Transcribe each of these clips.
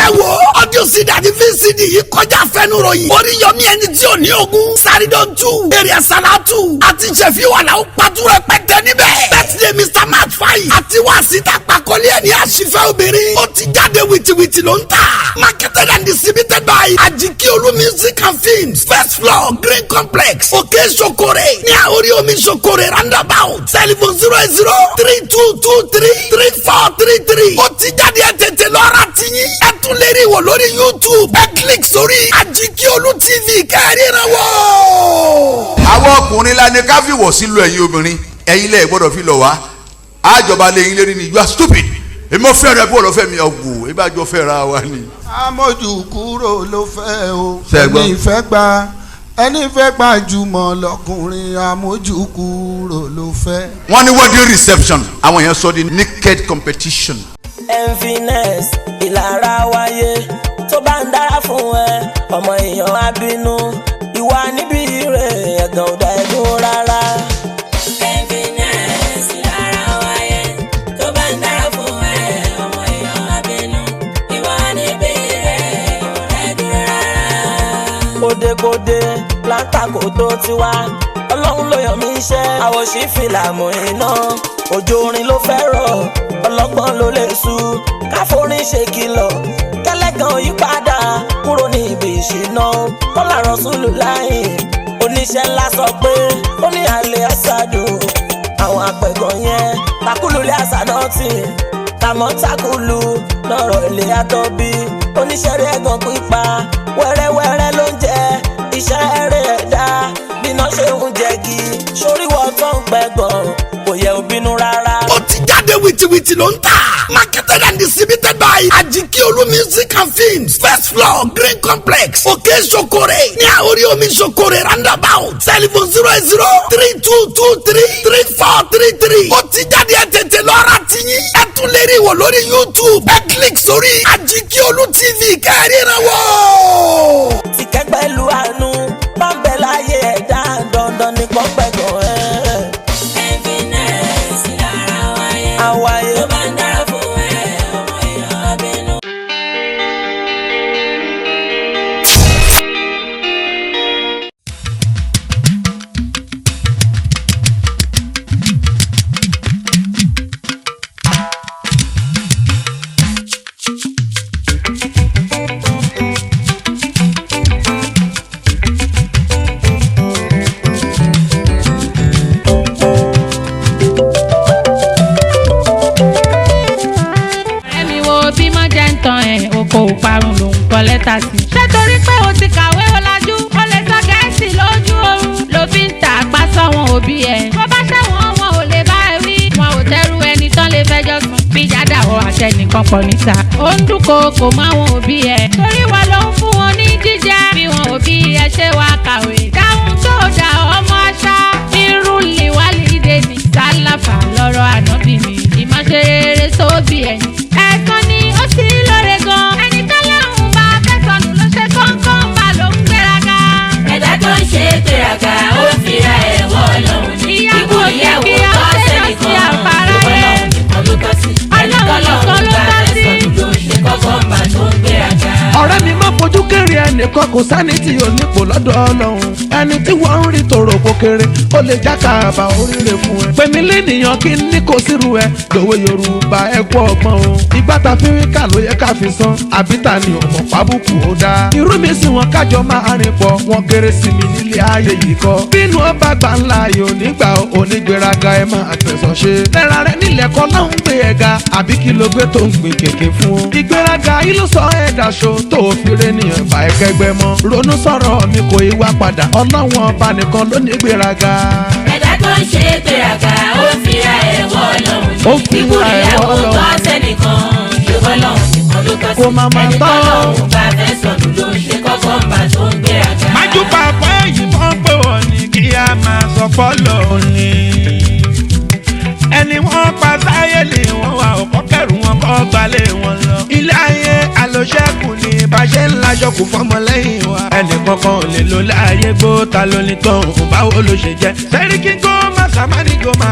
ẹ wo audio CD àti VCD yìí kọjá fẹnuròyìn. Oríyọmí ẹni tí ò ní ogun. Sárídọ̀tù èrè Sàlátù àti Ṣẹ̀fíwàlà ó pàtó rẹpẹtẹ níbẹ̀. Bẹ́tìdé Mr. Matt Faye àti Wàsídà Pàkọ́lé ẹni àṣìfẹ́ obìnrin. Ó ti jáde wìtìwìtì ló ń tà. Marketed and distributed by Ajikiolu Music and Films. First floor Green Complex. Òkè Ṣokore ní àórí omi Ṣokore roundabout. Telephone 08032233433. Ó ti jáde ẹ̀ tètè lọ́ra tiyín. Ẹ tún lè rí wò lórí YouTube. Ẹ click sórí Ajikiolu TV kẹ́rìíran wò. Àwọn ọkùnrin la ní ká fi wọ̀ sílùú ẹ̀yin obìnrin. Ẹ̀yin lẹ́yìn gbọ́dọ̀ fi lọ̀ wá. Àjọba lẹ́yìn lérí ni you are stupid. Èmi ò fẹ́ rẹ bó lọ fẹ́ mi ọ̀gùn. Ìbájọ́ fẹ́ ra wa ni. Amójú kúrò ló fẹ́ o. Ẹni fẹ́ gba jùmọ̀ lọkùnrin amójú kúrò ló fẹ́. Wọ́n ní wedding reception. Àwọn èèyàn sọ di naked competition. Enviness ìlara wáyé tó bá ń dára fún ẹ ọmọ èèyàn á bínú ìwà níbi rẹ̀ ẹ̀gàn ò dá ẹ̀dùn rárá. Enviness ìlara wáyé tó bá ń dára fún ẹ ọmọ èèyàn á bínú ìwà níbi rẹ̀ ẹ̀dùn rárá. Kódekóde látàkó tó ti wá ọlọ́run ló yàn mí iṣẹ́ àwòṣí fìlàmù iná òjò orin ló fẹ́ rọ̀ ọlọ́gbọ́n ló lè sú káforin ṣe kìlọ̀ kẹ́lẹ́gàn yípadà kúrò ní ibi ìṣìná kọ́lá rọ́ṣùlù láì oníṣẹ́ ńlá sọ pé ó ní àlè àṣàdùn àwọn àpẹ̀gàn yẹn takúlùlẹ̀ àṣà náà tì tàmọ́ takúlù lọ́rọ̀ ilé àtọ́bí oníṣẹ́ rẹ̀ ẹ̀gàn pípa wẹ́rẹ́wẹ́rẹ́ ló ń jẹ iṣẹ́ rẹ̀ ẹ̀dá bíná ṣe ń jẹ́gi sóríwọ́ tó ń pẹ̀gàn kò yẹ òbínú rárá. Ó ti jáde wìtìwìtì ló ń tà. Marketed and distributed by Ajikiolu Music and Films. First floor Green Complex. Òkè Ṣokore ní àórí omi Ṣokore roundabout. Telephone 08032233433. Ó ti jáde ẹ̀ tètè lọ́ra tiyín. Ẹ tún lè rí wò lórí YouTube. Ẹ click sórí Ajikiolu TV kẹ́rìíran wò. Tìkẹ́ pẹ̀lú àánú bá ń bẹ láyé ẹ̀dá dandan ní pọ́npẹ́gàn ẹ̀. Enviness ìlara wáyé tó bá ń dára fún ẹ ọmọ èèyàn á bínú. kò parun ló ń kọ lẹ́tà sí. ṣé torí pé o ti kàwé ọ̀làjú o lè sọ gẹ̀ẹ́sì lójú oorun ló fi ń tà pa sọ́wọ́n òbí ẹ̀. bó bá ṣẹ̀wọ̀n wọn ò lè bá ẹ wí wọn ò tẹ́rù ẹni tán lè fẹjọ́ sùn. bí jádàwọ̀ àtẹnìkan pọ̀ níta ó ń dúnkòokò mọ́ àwọn òbí ẹ̀. torí wa ló ń fún wọn ní jíjẹ bí wọn òbí ẹ ṣe wá kàwé. dáhùn tó dà ọmọ aṣá irú lìwálìdè ní sálàfà lọ́rọ̀ ànábì mi ìmọ̀ṣẹ́ rere sóbì ẹ̀. ẹ̀sán ni ó sì lóore gan. ẹni tọ́lọ́hún bá fẹ́ sọnù ló ṣe kọ́ńkọ́ń bá ló ń gbéraga. ẹ̀dá tó ń ṣe gbéraga ó fira ẹ̀wọ̀ ọlọ́run ní. ìyàwó ìyàwó tẹ́lọ̀ sí àfárá ẹ̀. ọlọ́run nìkan ló bá fẹ́ sọnù ló ṣe kọ́ńkọ́ń bá tó ń gbéraga. ọ̀rẹ́ mi má fojú kéré ẹnìkan kò sẹ́ni tí ò nípò lọ́dọ̀ ọlọ́run ẹni tí wọ́n ń rí tòrò kó kéré ó lè jákàbà oríire fún ẹ. pèmí lẹ́nìyàn kí n ní kò sírú ẹ lòwe yorùbá ẹ kú ọgbọ́n o. ìgbà ta fi rí kà ló yẹ ká fi san àbí ta ni ọmọ pàbùkù ó dáa. irú mi sì wọn kájọ máa rìn pọ̀ wọn kéré sí mi nílé ayé yìí kọ́. bínú ọba gbà ńlá yóò nígbà onígbéraga ẹ máa tẹ̀sán ṣe. lẹ́ra rẹ nílẹ̀ kọ́ láwọn gbé ẹ̀ga àbí kí ló gbé tó ń gbìn kèké fún. ìgbéraga yìí ló sọ ẹ̀dá ṣo tó fi rẹ́ nìyẹn bá ẹ kẹgbẹ́ mọ́. ronú sọ̀rọ̀ mi kò í wá padà ọlọ́wọ́n ọba nìkan ló ní gbéraga. ẹ̀dá tó ń ṣe gbéraga ó fira ẹ̀wọ̀ ọlọ́run ní. ó fira ẹ̀wọ̀ ọlọ́run tó sẹ́nìkan ṣùgbọ́n lọ́hùn nìkan ló tọ́ sí. kò máa máa tọ́ ẹnìkan bá fẹ́ sọnù ló ń ṣe kọ́kọ́ ń bá tó ń gbéraga. májú pàpọ̀ èyí mọ́ pé wọ́n ní kí a máa sọ fọ́lọ́ ni. ẹni wọ́n pa sáyé lè wọ́n wà ọ̀pọ̀ kẹrù wọn kọ́ gbalẹ̀ wọn lọ. ilé ayé àlòṣẹ́kù ni bàṣẹ ńlá ṣọkù fọmọ lẹ́yìn wa. ẹnì kankan ò lè lo láàyè gbó ta ló ní tán òun báwo ló ṣe jẹ́. sẹ́ríkì gómà sàmánì gómà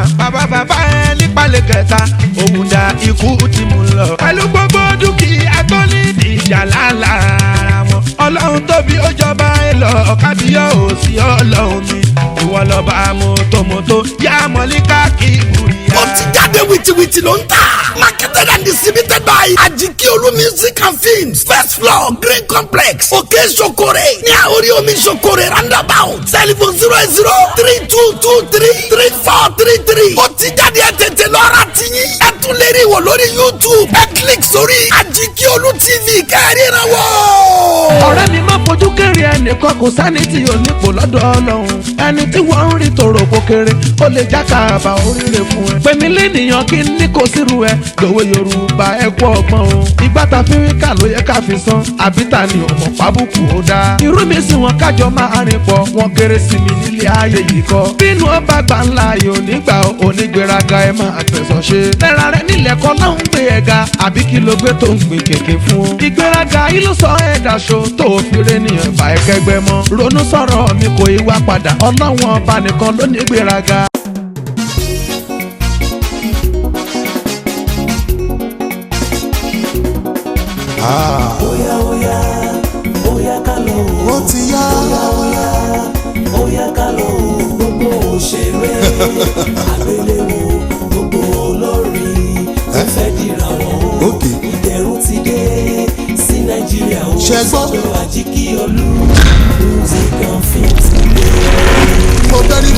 bàbá ẹ nípalẹ̀ kẹta òun dá ikú tí mo lọ. pẹ̀lú gbogbo dúkìá tó nídìí jà lára wọn. ọlọ́run tóbi ó jọba ẹ lọ kábíyọ̀ ò sí ọlọ́run mi ìwọ lọ́ba mọ́tòmọ́tò yá mọ́líkà kí ìbúrìyà. ó ti jáde wìtìwìtì ló ń tà. marketed and distributed by Ajikiolu Music and Films. First floor Green Complex Òkè Ṣokore ní àórí omi Ṣokore roundabout. Telephone 08032233433. ó ti jáde ẹ tètè lọ́ra tiyín. ẹ tún lè rí wò lórí YouTube. ẹ click sórí Ajikiolu TV kẹ́rìíran wò. ọ̀rẹ́ mi máa fojú kéré ẹnìkan kò sẹ́ni tí ò ní pò lọ́dọ̀ ọlọ́run ẹni tí wọ́n ń rí tòrò kó kéré ó lè jákàbà oríire fún ẹ. pèmí lẹ́nìyàn kí n ní kò sírú ẹ lòwe Yorùbá ẹ kú ọgbọ́n o. ìgbà tá fi rí kà ló yẹ ká fi san àbí ta ni ọmọ pàbùkù ó dáa. irú mi sì wọn kájọ máa rìn pọ̀ wọn kéré sí mi nílé ayé yìí kọ́. bínú ọba gbà ńlá yóò nígbà onígbéraga ẹ máa tẹ̀sán ṣe. tẹ́ra rẹ nílẹ̀ kọ́ náà ń gbé ẹ̀ga àbí kí ló gbé tó ń gbé kèké fún. ìgbéraga yìí ló sọ ẹ̀ dàṣọ tó fi rẹ nìyẹn bá ẹ kẹgbẹ́ mọ́. ronú sọ̀rọ̀ mi kò í wá padà ọlọ́wọ́n ọba nìkan ló ní ìgbéraga. Oya ká lọ ó ti yá. Oya ká lọ gbogbo òṣèré àgbéléwò gbogbo olórí tó fẹ́ dìrà wọ́n. Ìdẹ̀rùn ti dé sí Nàìjíríà ó sọ́dọ̀ Ajikiolu Music and Films. mo tẹ́rí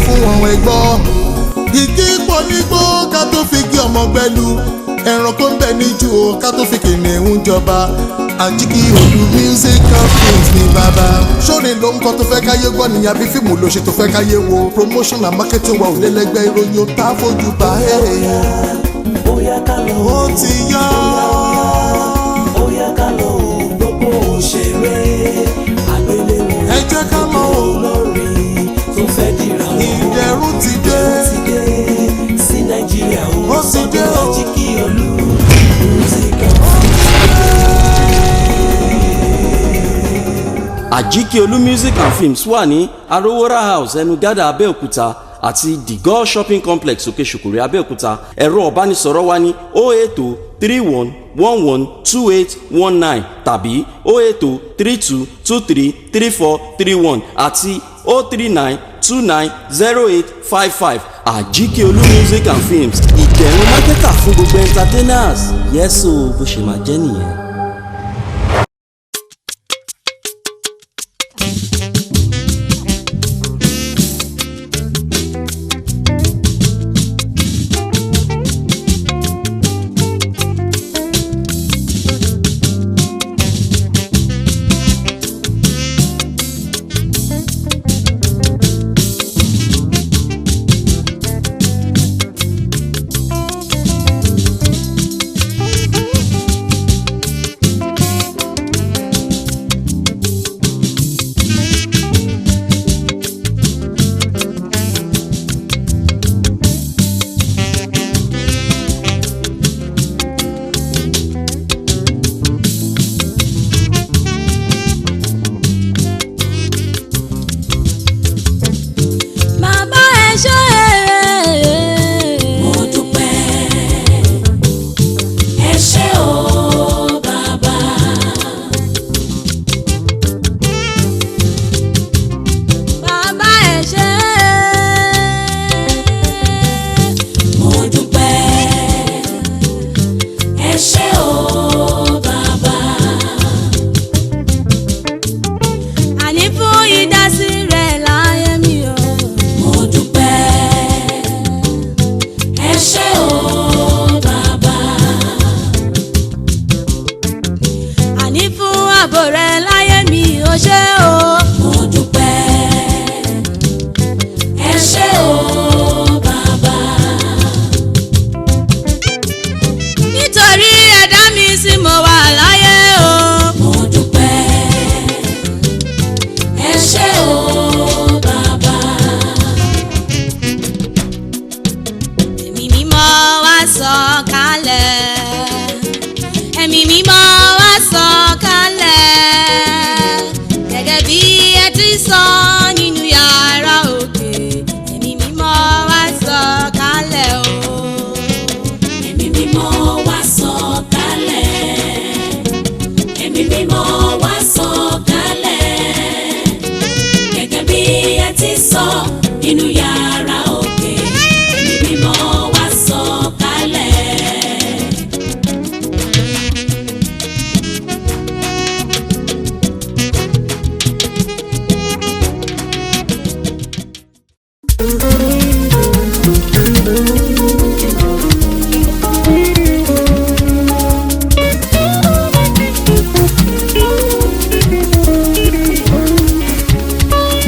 fún wọn ẹ̀gbọ́n. igi pọ̀ nígbó ká tó fi gé ọmọ gbẹ́lu ẹranko ń bẹ níjù o ká tó fi kìnìún jọba. Ajikiolu Music and Films ní bàbá. sórin ló ń kọ́ tó fẹ́ káyé gbọ́ ni àbí fíìmù ló ṣe tó fẹ́ káyé wo. promotion and marketing wa ò lélẹ́gbẹ́ ìròyìn ó tá fojú bá. Oya ká lọ ó ti yá. Oya ká lọ gbogbo òṣèré àgbéléwò ẹ jẹ́ ká lọ o. olórí tó fẹ́ dìrà wọ́n. ìdẹ̀rùn ti dé sí Nàìjíríà ó ti dé o. Ajikiolu Music and Ajikiolu Music and Films wà ní Arowora House ẹnu gádà Abẹ́òkúta àti The God Shopping Complex Òkè Ṣòkòrè Abẹ́òkúta. ẹ̀rọ ìbánisọ̀rọ̀ wa ní 08031112819 tàbí 08032233431 àti 039290855. Ajikiolu Music and Films ìdẹ̀rùn mákẹ́tà fún gbogbo entertainers. yẹ́sò bó ṣe máa jẹ́ nìyẹn. Ẹ̀mí mímọ́ wá sọ̀kalẹ̀. ẹ̀mí mímọ́ wá sọ̀kalẹ̀ gẹ́gẹ́ bí ẹ ti sọ nínú yàrá òkè. Ẹ̀mí mímọ́ wá sọ̀kalẹ̀.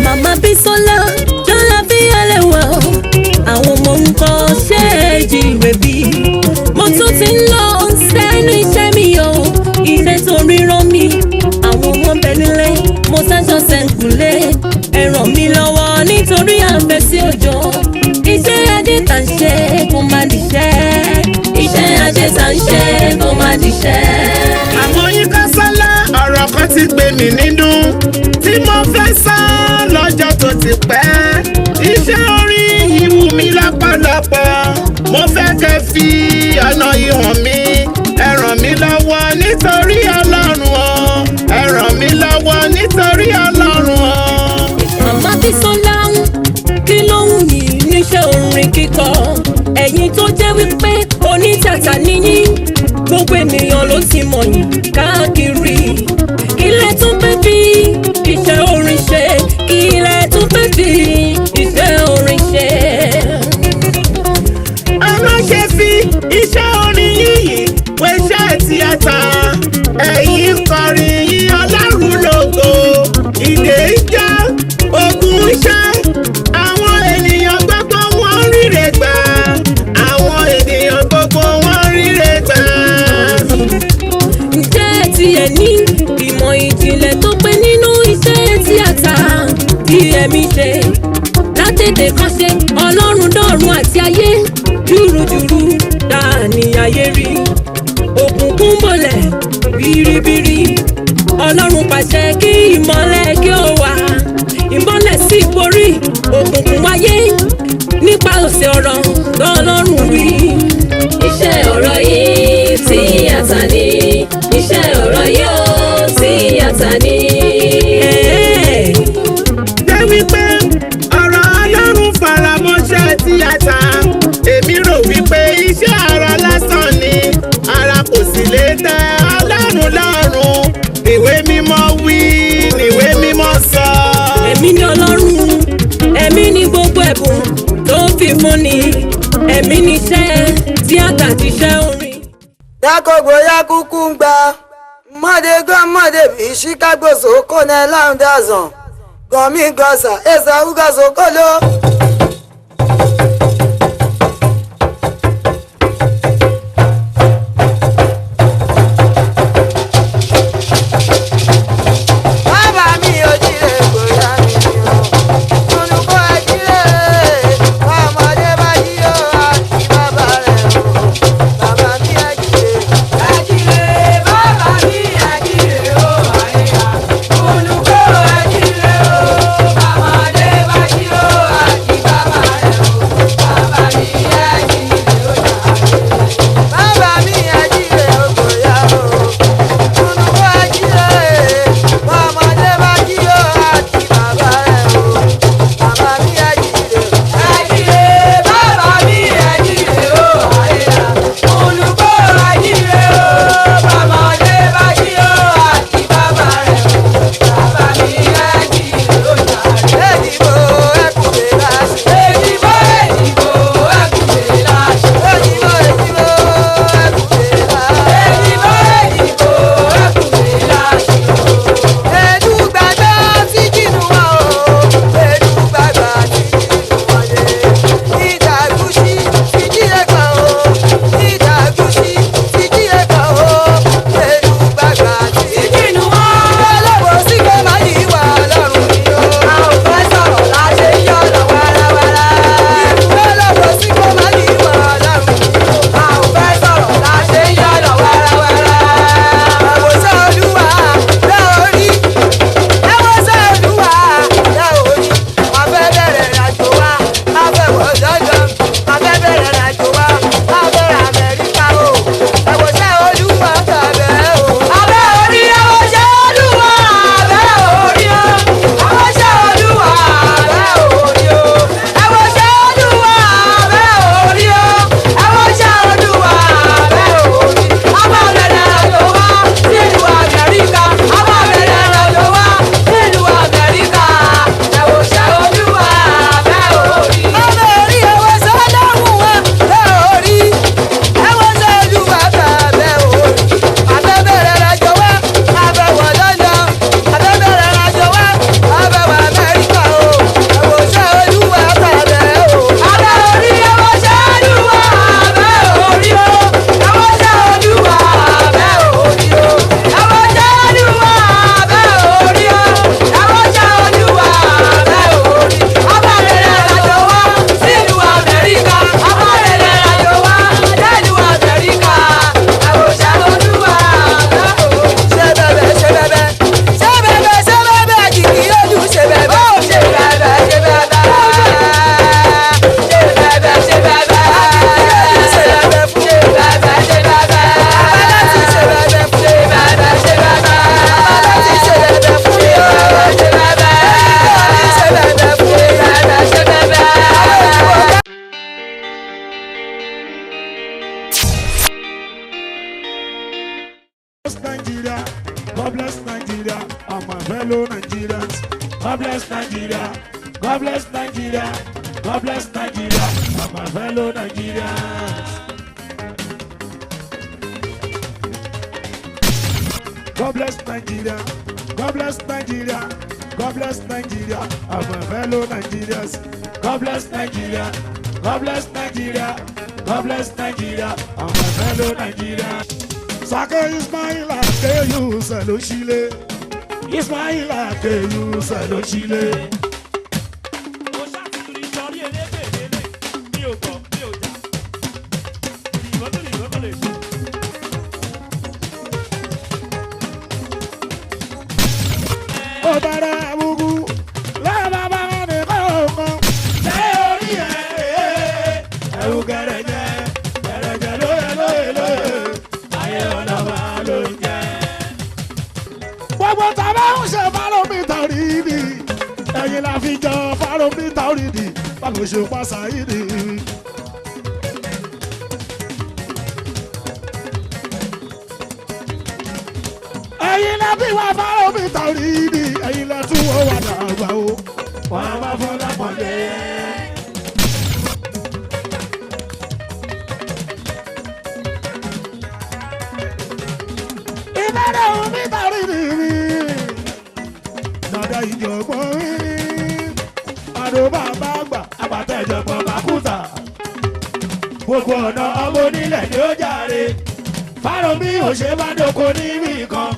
Màmá Bísọ́lá jọlá bí ẹlẹ́wà àwọn ọmọ nǹkan ṣe é jíire bí. Mo tún ti ń lọ sẹ́nu iṣẹ́ mi o, iṣẹ́ tó ríran mi. Àwọn ọmọ bẹ nílé, mo sájọ sẹ́ńkùlé. Ẹ ràn mí lọ́wọ́ nítorí àfẹ́ sí òjò. Iṣẹ́ ajé tà ń ṣe kó má dìṣẹ́. Iṣẹ́ ajé tà ń ṣe kó má dìṣẹ́. Àmọ́ yín ká sálá ọ̀rọ̀ kan ti gbé mi nínú tí mo fẹ́ sá lọ́jọ́ tó ti pẹ́. Iṣẹ́ orin yìí wù mí lọ́pọ̀lọpọ̀. Mo fẹ́ kẹ́ fi ọ̀nà yìí hàn mí. Ẹ ràn mí lọ́wọ́ nítorí Ọlọ́run o. Ẹ ràn mí lọ́wọ́ nítorí Ọlọ́run o. Màmá Bísọ́lá kí ló ń yìí níṣẹ́ orin kíkọ. Ẹ̀yin tó jẹ́ wípé onítìátà níyí. Gbogbo ènìyàn ló ti mọ̀ yín káàkiri. Ilé tún fẹ́ fi iṣẹ́ orin ṣe. Ilé tún fẹ́ fi iṣẹ́ orin ṣe. Ọlọ́ṣẹ́ fi iṣẹ́ orin yìí wẹ́ṣẹ́ tíátà. Ẹ̀yin kọrin yín Ọlọ́run lógo. Ìdè ìjà ogun iṣẹ́. Àwọn ènìyàn gbogbo wọn ríre gbà. Àwọn ènìyàn gbogbo wọn ríre gbà. Ǹjẹ́ tiẹ̀ ní ìmọ̀ ìjìnlẹ̀ tó pé nínú iṣẹ́ tíátà tí ẹ̀mí ṣe? Látètè kan ṣe Ọlọ́run dọ̀run àti ayé jùrùjùrù dání ayé rí. Òkùnkùn bọ̀lẹ̀ bìrìbìrì. Ọlọ́run pàṣẹ kí ìmọ́lẹ̀ kí ó wà. Ìmọ́lẹ̀ sì borí òkùnkùn wáyé nípa òsè ọ̀rọ̀ lọ́lọ́run wí. Iṣẹ́ ọ̀rọ̀ yìí tíátà ni. Iṣẹ́ ọ̀rọ̀ yìí ó tíátà ni. Jẹ́ wípé ọ̀rọ̀ Ọlọ́run faramọ́ṣẹ́ tíátà. Èmi rò wípé iṣẹ́ ara lásán ni. Ara kò sì lè tẹ́ Ọlọ́run lọ́rùn. Ìwé mímọ́ wí, ìwé mímọ́ sọ. Ẹ̀mí ni Ọlọ́run, ẹ̀mí ni gbogbo ẹ̀bùn tó fi fún ni. Ẹ̀mí ni iṣẹ́ tíátà ti ṣẹ́ orin. Yakobo yakuku ń gba mọ̀dé gan mọ̀dé bí Chicago sókò náà láǹdàzàn gọ̀mí gọ̀sà ẹ̀sà uga sókò ló. Bàbá mi ò jíire gbòòyà mi ni o, olùkọ́ ẹ jíire, ọmọdé bá jí o, àti bàbá rẹ̀ o, bàbá mi ẹ jíire. Olùkọ́ ẹ jíire o, ọmọdé bá jí o, àti God bless Nigeria, and my fellow Nigerians. God bless Nigeria, God bless Nigeria, God bless Nigeria, and my fellow Nigerians. God bless Nigeria, God bless Nigeria, God bless Nigeria, and my fellow Nigerians. God bless Nigeria, God bless Nigeria, God bless Nigeria, and my fellow Nigerians. Sake Ismaila Keyu Saloshile, Ismaila Keyu Saloshile. Obara Mugu, la baba ne koko, le ori ewu gẹrẹjẹ, gẹrẹjẹ lóye, ayé ọlọ́wà ló ń jẹ. Gbogbo tàbá ń ṣe fáròmítà òrìdì, ẹ̀yin la fi jọ fáròmítà òrìdì, báwo ṣe pàṣà ìdì. Ẹ̀yin la bí wà fáròmítà òrìdì, ẹ̀yin la tún wọ́n wà dàgbà o, wọ́n á wá fún lápọ̀lẹ́. Ìbẹ̀rẹ̀ omi tàrí nìrí, dàda ìjọ̀gbọ́n rí, àdó bàbá àgbà, àbàtà ìjọ̀gbọ́n bàkúta. Gbogbo ọ̀nà ọmọ onílẹ̀ ni ó jàre, Fárómi ò ṣe bá dóko níbì kan.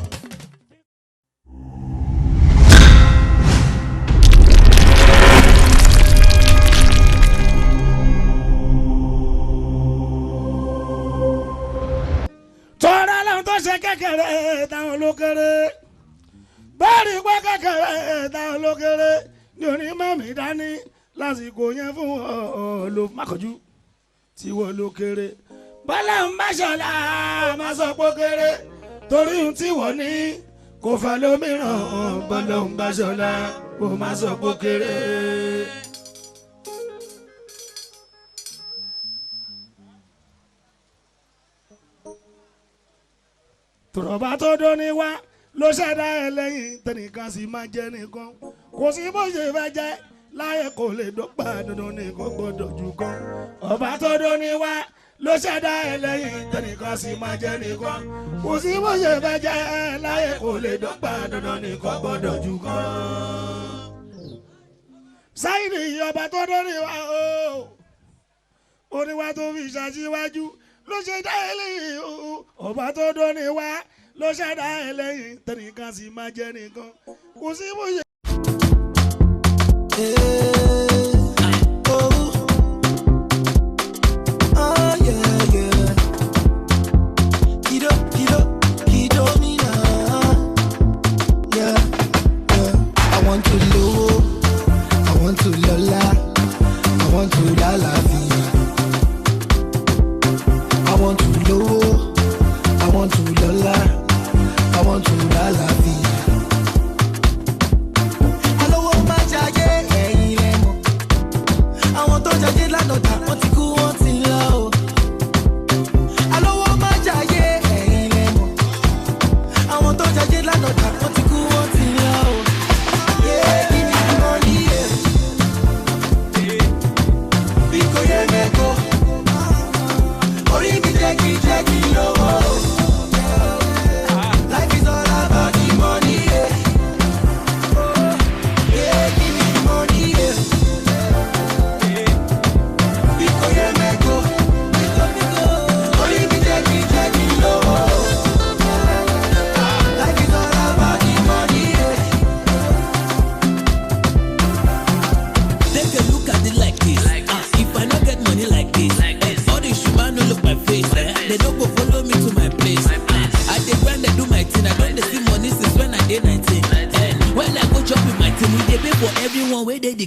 Tọ́ra lóhun tó ṣe kékeré táwọn olókèrè, bẹ́ẹ̀ni pé kékeré táwọn olókèrè ní onímọ̀mí dání lásìkò yẹn fún ló mákànjú tí wọ́n lókèrè. Bọ́lá ń bá ṣọlá máa sọ pé kéré torí ohun tí wọ́n ní kò fẹ́ lómìíràn. Bọ́lá ń bá ṣọlá kò máa sọ pé kéré. Tọ̀rọ̀bá tó dóní wá ló ṣẹ̀dá ẹlẹ́yìn tẹnìkan sì máa jẹ́ nìkan. Kò sí bó ṣe fẹ́ jẹ́ láyé kò lè dọ́gba dandan nìkan gbọ́dọ̀ jù kan. Ọba tó dóní wá ló ṣẹ̀dá ẹlẹ́yìn tẹnìkan sì máa jẹ́ nìkan. Kò sí bó ṣe fẹ́ jẹ́ láyé kò lè dọ́gba dandan nìkan gbọ́dọ̀ jù kan. Sáyidì ọba tó dóní wá o, oníwà tó fi ṣàṣìwájú ló ṣe dá ẹlẹ́yìn o. Ọba tó dóní wá ló ṣẹ̀dá ẹlẹ́yìn tẹnìkan sì máa jẹ́ nìkan. Kò sí bó ṣe.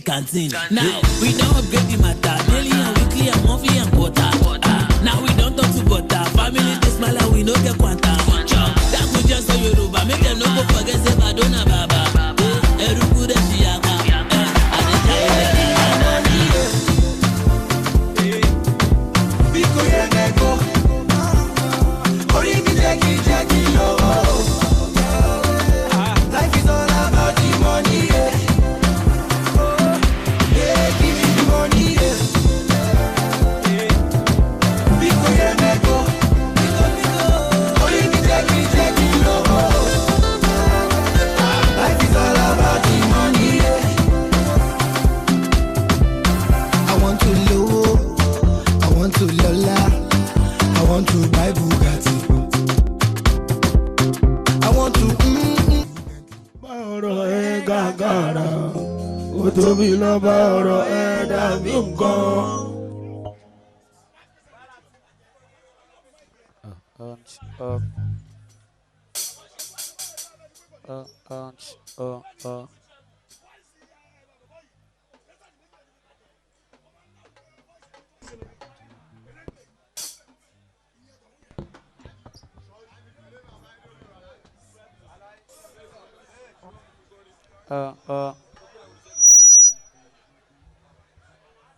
Canteen. Now we don't upgrade the matter. Daily and weekly and monthly and quarter. Now we don't talk to butter. Family they smile and we no get quanta. That could just so Yoruba make them no go forget say Madonna Baba. Eruku de Shiaka. Biko yemeko, ori mi jeki jeki lo. gàgàrà ó tóbi lọ́ba ọ̀rọ̀ ẹ̀ dàbí nǹkan.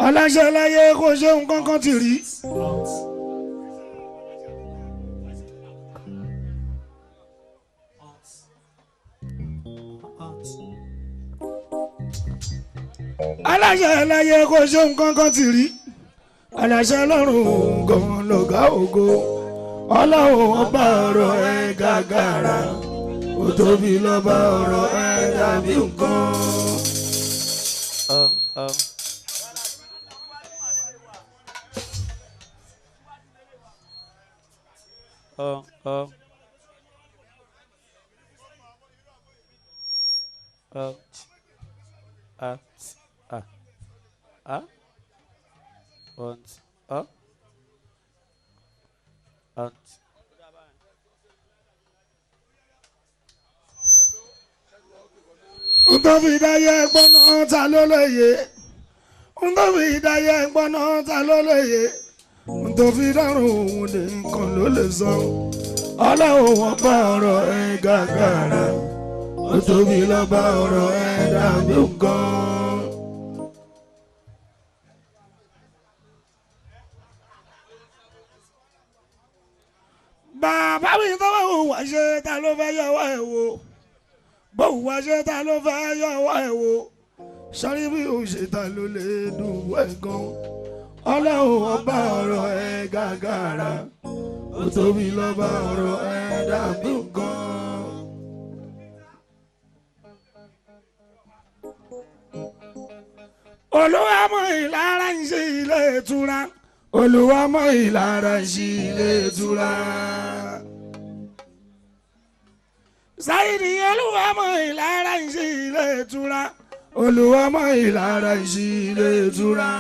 aláṣẹ láyé kò ṣe nǹkan kan ti rí. aláṣẹ láyé kò ṣe nǹkan kan ti rí. aláṣẹ lọ́rùn gan-an lọ̀gá ògo. ọlọ́run ọba ọ̀rọ̀ ẹ̀ gàgàrà ó tóbi lọ́ba ọ̀rọ̀ ẹ̀ dàbí nǹkan. Ntobi dáyé ẹgbọ́n náà ta ló lóye. Ntobi dáyé ẹgbọ́n náà ta ló lóye. Ntobi dárùn òun nìkan ló lè sọ. Ọlọ́run wọn bá ọ̀rọ̀ ẹ̀ gàgàrà. Ó tóbi lọ́ba ọ̀rọ̀ ẹ̀ dàbí nǹkan. Bàbá mi tó bá wù wá ṣe ta ló fẹ́ yọ wá ẹ̀ wò. Bóun wá ṣe ta ló fẹ́ yọ wá ẹ̀ wò. Sọ́rí bí o ṣe ta ló lè dùn wẹ̀ gan. Ọlọ́run ọba ọ̀rọ̀ ẹ̀ gàgàrà. Ó tóbi lọ́ba ọ̀rọ̀ ẹ̀ dàbí nǹkan. Olúwa mọ̀ ìlara ń ṣe ilé ìtura. Olúwa mọ̀ ìlara ń ṣe ilé ìtura. Sáyidì Olúwa mọ̀ ìlara ń ṣe ilé ìtura. Olúwa mọ̀ ìlara ń ṣe ilé ìtura.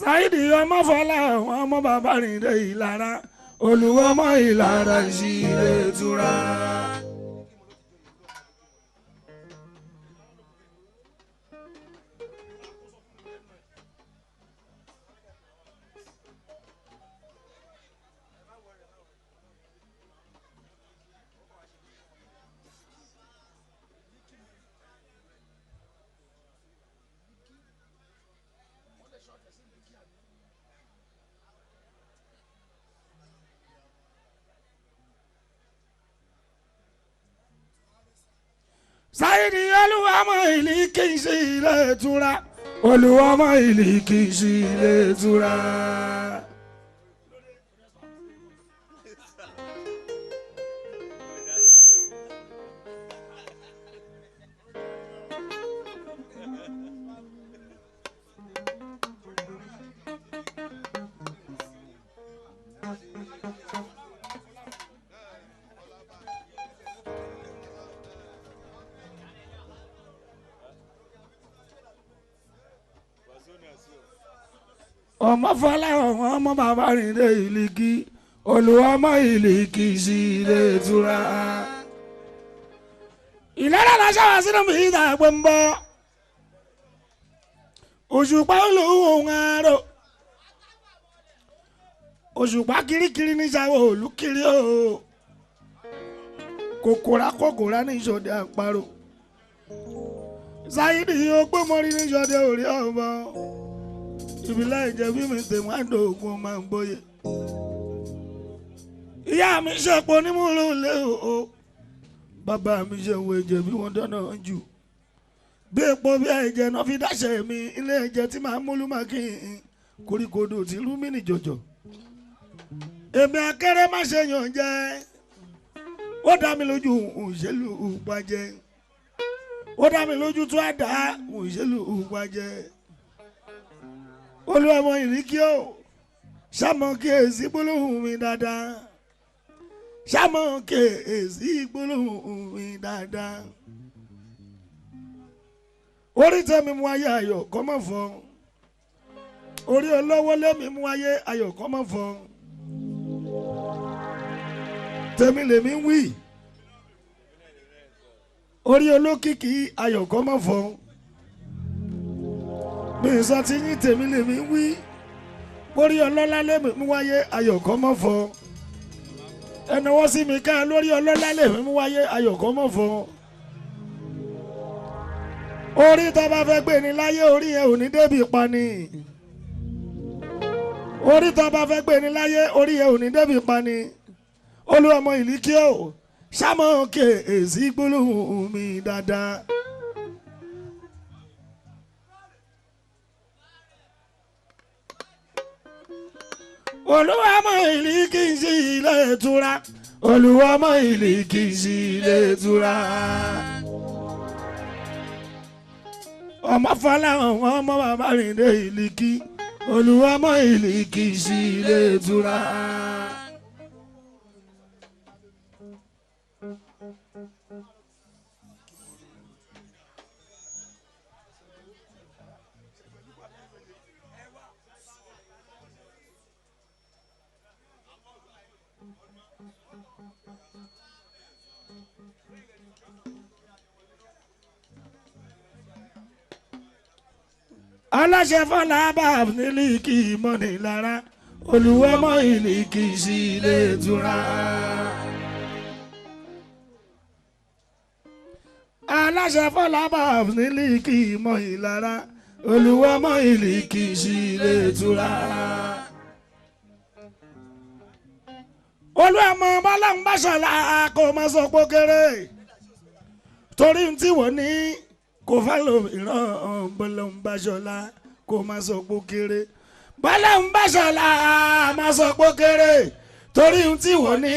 Sáyidì ọmọ Fọlá ọmọ bàbá rìn dé ìlara. Olúwa mọ̀ ìlara ń ṣe ilé ìtura. Sáyidì Olúwa mọ̀ ìlí kì í ṣe ilé ìtura. Olúwa mọ̀ ìlí kì í ṣe ilé ìtura. Ọmọ Fọlá ọmọ bàbá rìn dé ìlíkì. Olúwa mọ̀ ìlíkì sí ilé ìtura. Ìlera la ṣáwá sínú mi ìdá àgbẹ̀ ń bọ̀. Òṣùpá olóhùn àárọ̀. Òṣùpá kirikiri ní sáwọ́ olùkiri o. Kòkòrà ní ìṣòdì àparò. Sáyidì Ògbómọ̀rí ní ìṣòdì orí ọ̀bọ. Ìbílẹ̀ ìjẹ̀bí mi tè wá dògùn máa ń gbóyè. Ìyá mi ṣẹ̀pọ̀ onímúlò lé o. Bàbá mi ṣe wo ìjẹ̀bí wọn dáná jù. Bí epo bí ẹ̀jẹ̀ náà fi dáṣẹ̀ mi ilé ẹ̀jẹ̀ tí màá múlù máa kí n koríkodò tí rú mí nìjọ̀jọ̀. Èmi akẹ́rẹ́ má ṣe yàn jẹ́. Ó dá mi lójú òṣèlú ìpàjẹ́. Ó dá mi lójú tó àdá òṣèlú ìpàjẹ́. Olúwa mọ̀ ìlíkì o. Ṣàmọ̀ kí èsì gbólóhùn mi dáadáa. ṣàmọ́ kèésì gbólóhùn mi dáadáa. orí tẹ́mi mú ayé ayọ̀ kọ́ mọ́ fọ́ orí olówó lẹ́mi mú ayé ayọ̀ kọ́ mọ́ fọ́ tèmi lèmi wí orí olókìkí ayọ̀ kọ́ mọ́ fọ́ mi sọ ti yín tèmi lèmi wí orí ọlọ́lá lẹ́mi mú ayé ayọ̀ kọ́ mọ́ fọ́ ẹnáwó sí mi ká lórí ọlọ́lá lẹ́mi mú ayé ayọ̀ kọ́ mọ́ fọ́ orí tó bá fẹ́ gbé ni láyé orí yẹn ò ní débi pani orí tó bá fẹ́ gbé ni láyé orí yẹn ò ní débi pani olúwọmọ ìlíkí o ṣàmọ́ kèésì gbólóhùn mi dáadáa. olúwọmọ ìlíkí sí ilé ìtura olúwọmọ ìlíkí sí ilé ìtura. ọmọ fọláhàn ọmọ bàbá rìndé ìlíkí olúwọmọ ìlíkí sí ilé ìtura. aláṣẹ fọlá bá nílìkì mọ́ni lára olùwọ́mọ ìlìkì sí ilé ìtura. aláṣẹ fọlá bá nílìkì mọ́ni lára olùwọ́mọ ìlìkì sí ilé ìtura. olùwọ́mọ bọ́lámbàṣọlá kò má sọ pé kéré torí tí wọ́n ní. kò fẹ́ lo ìran bọ́lámbàṣọlá kò má sọ pé kéré bọ́lámbàṣọlá má sọ pé kéré torí tí wọ́n ní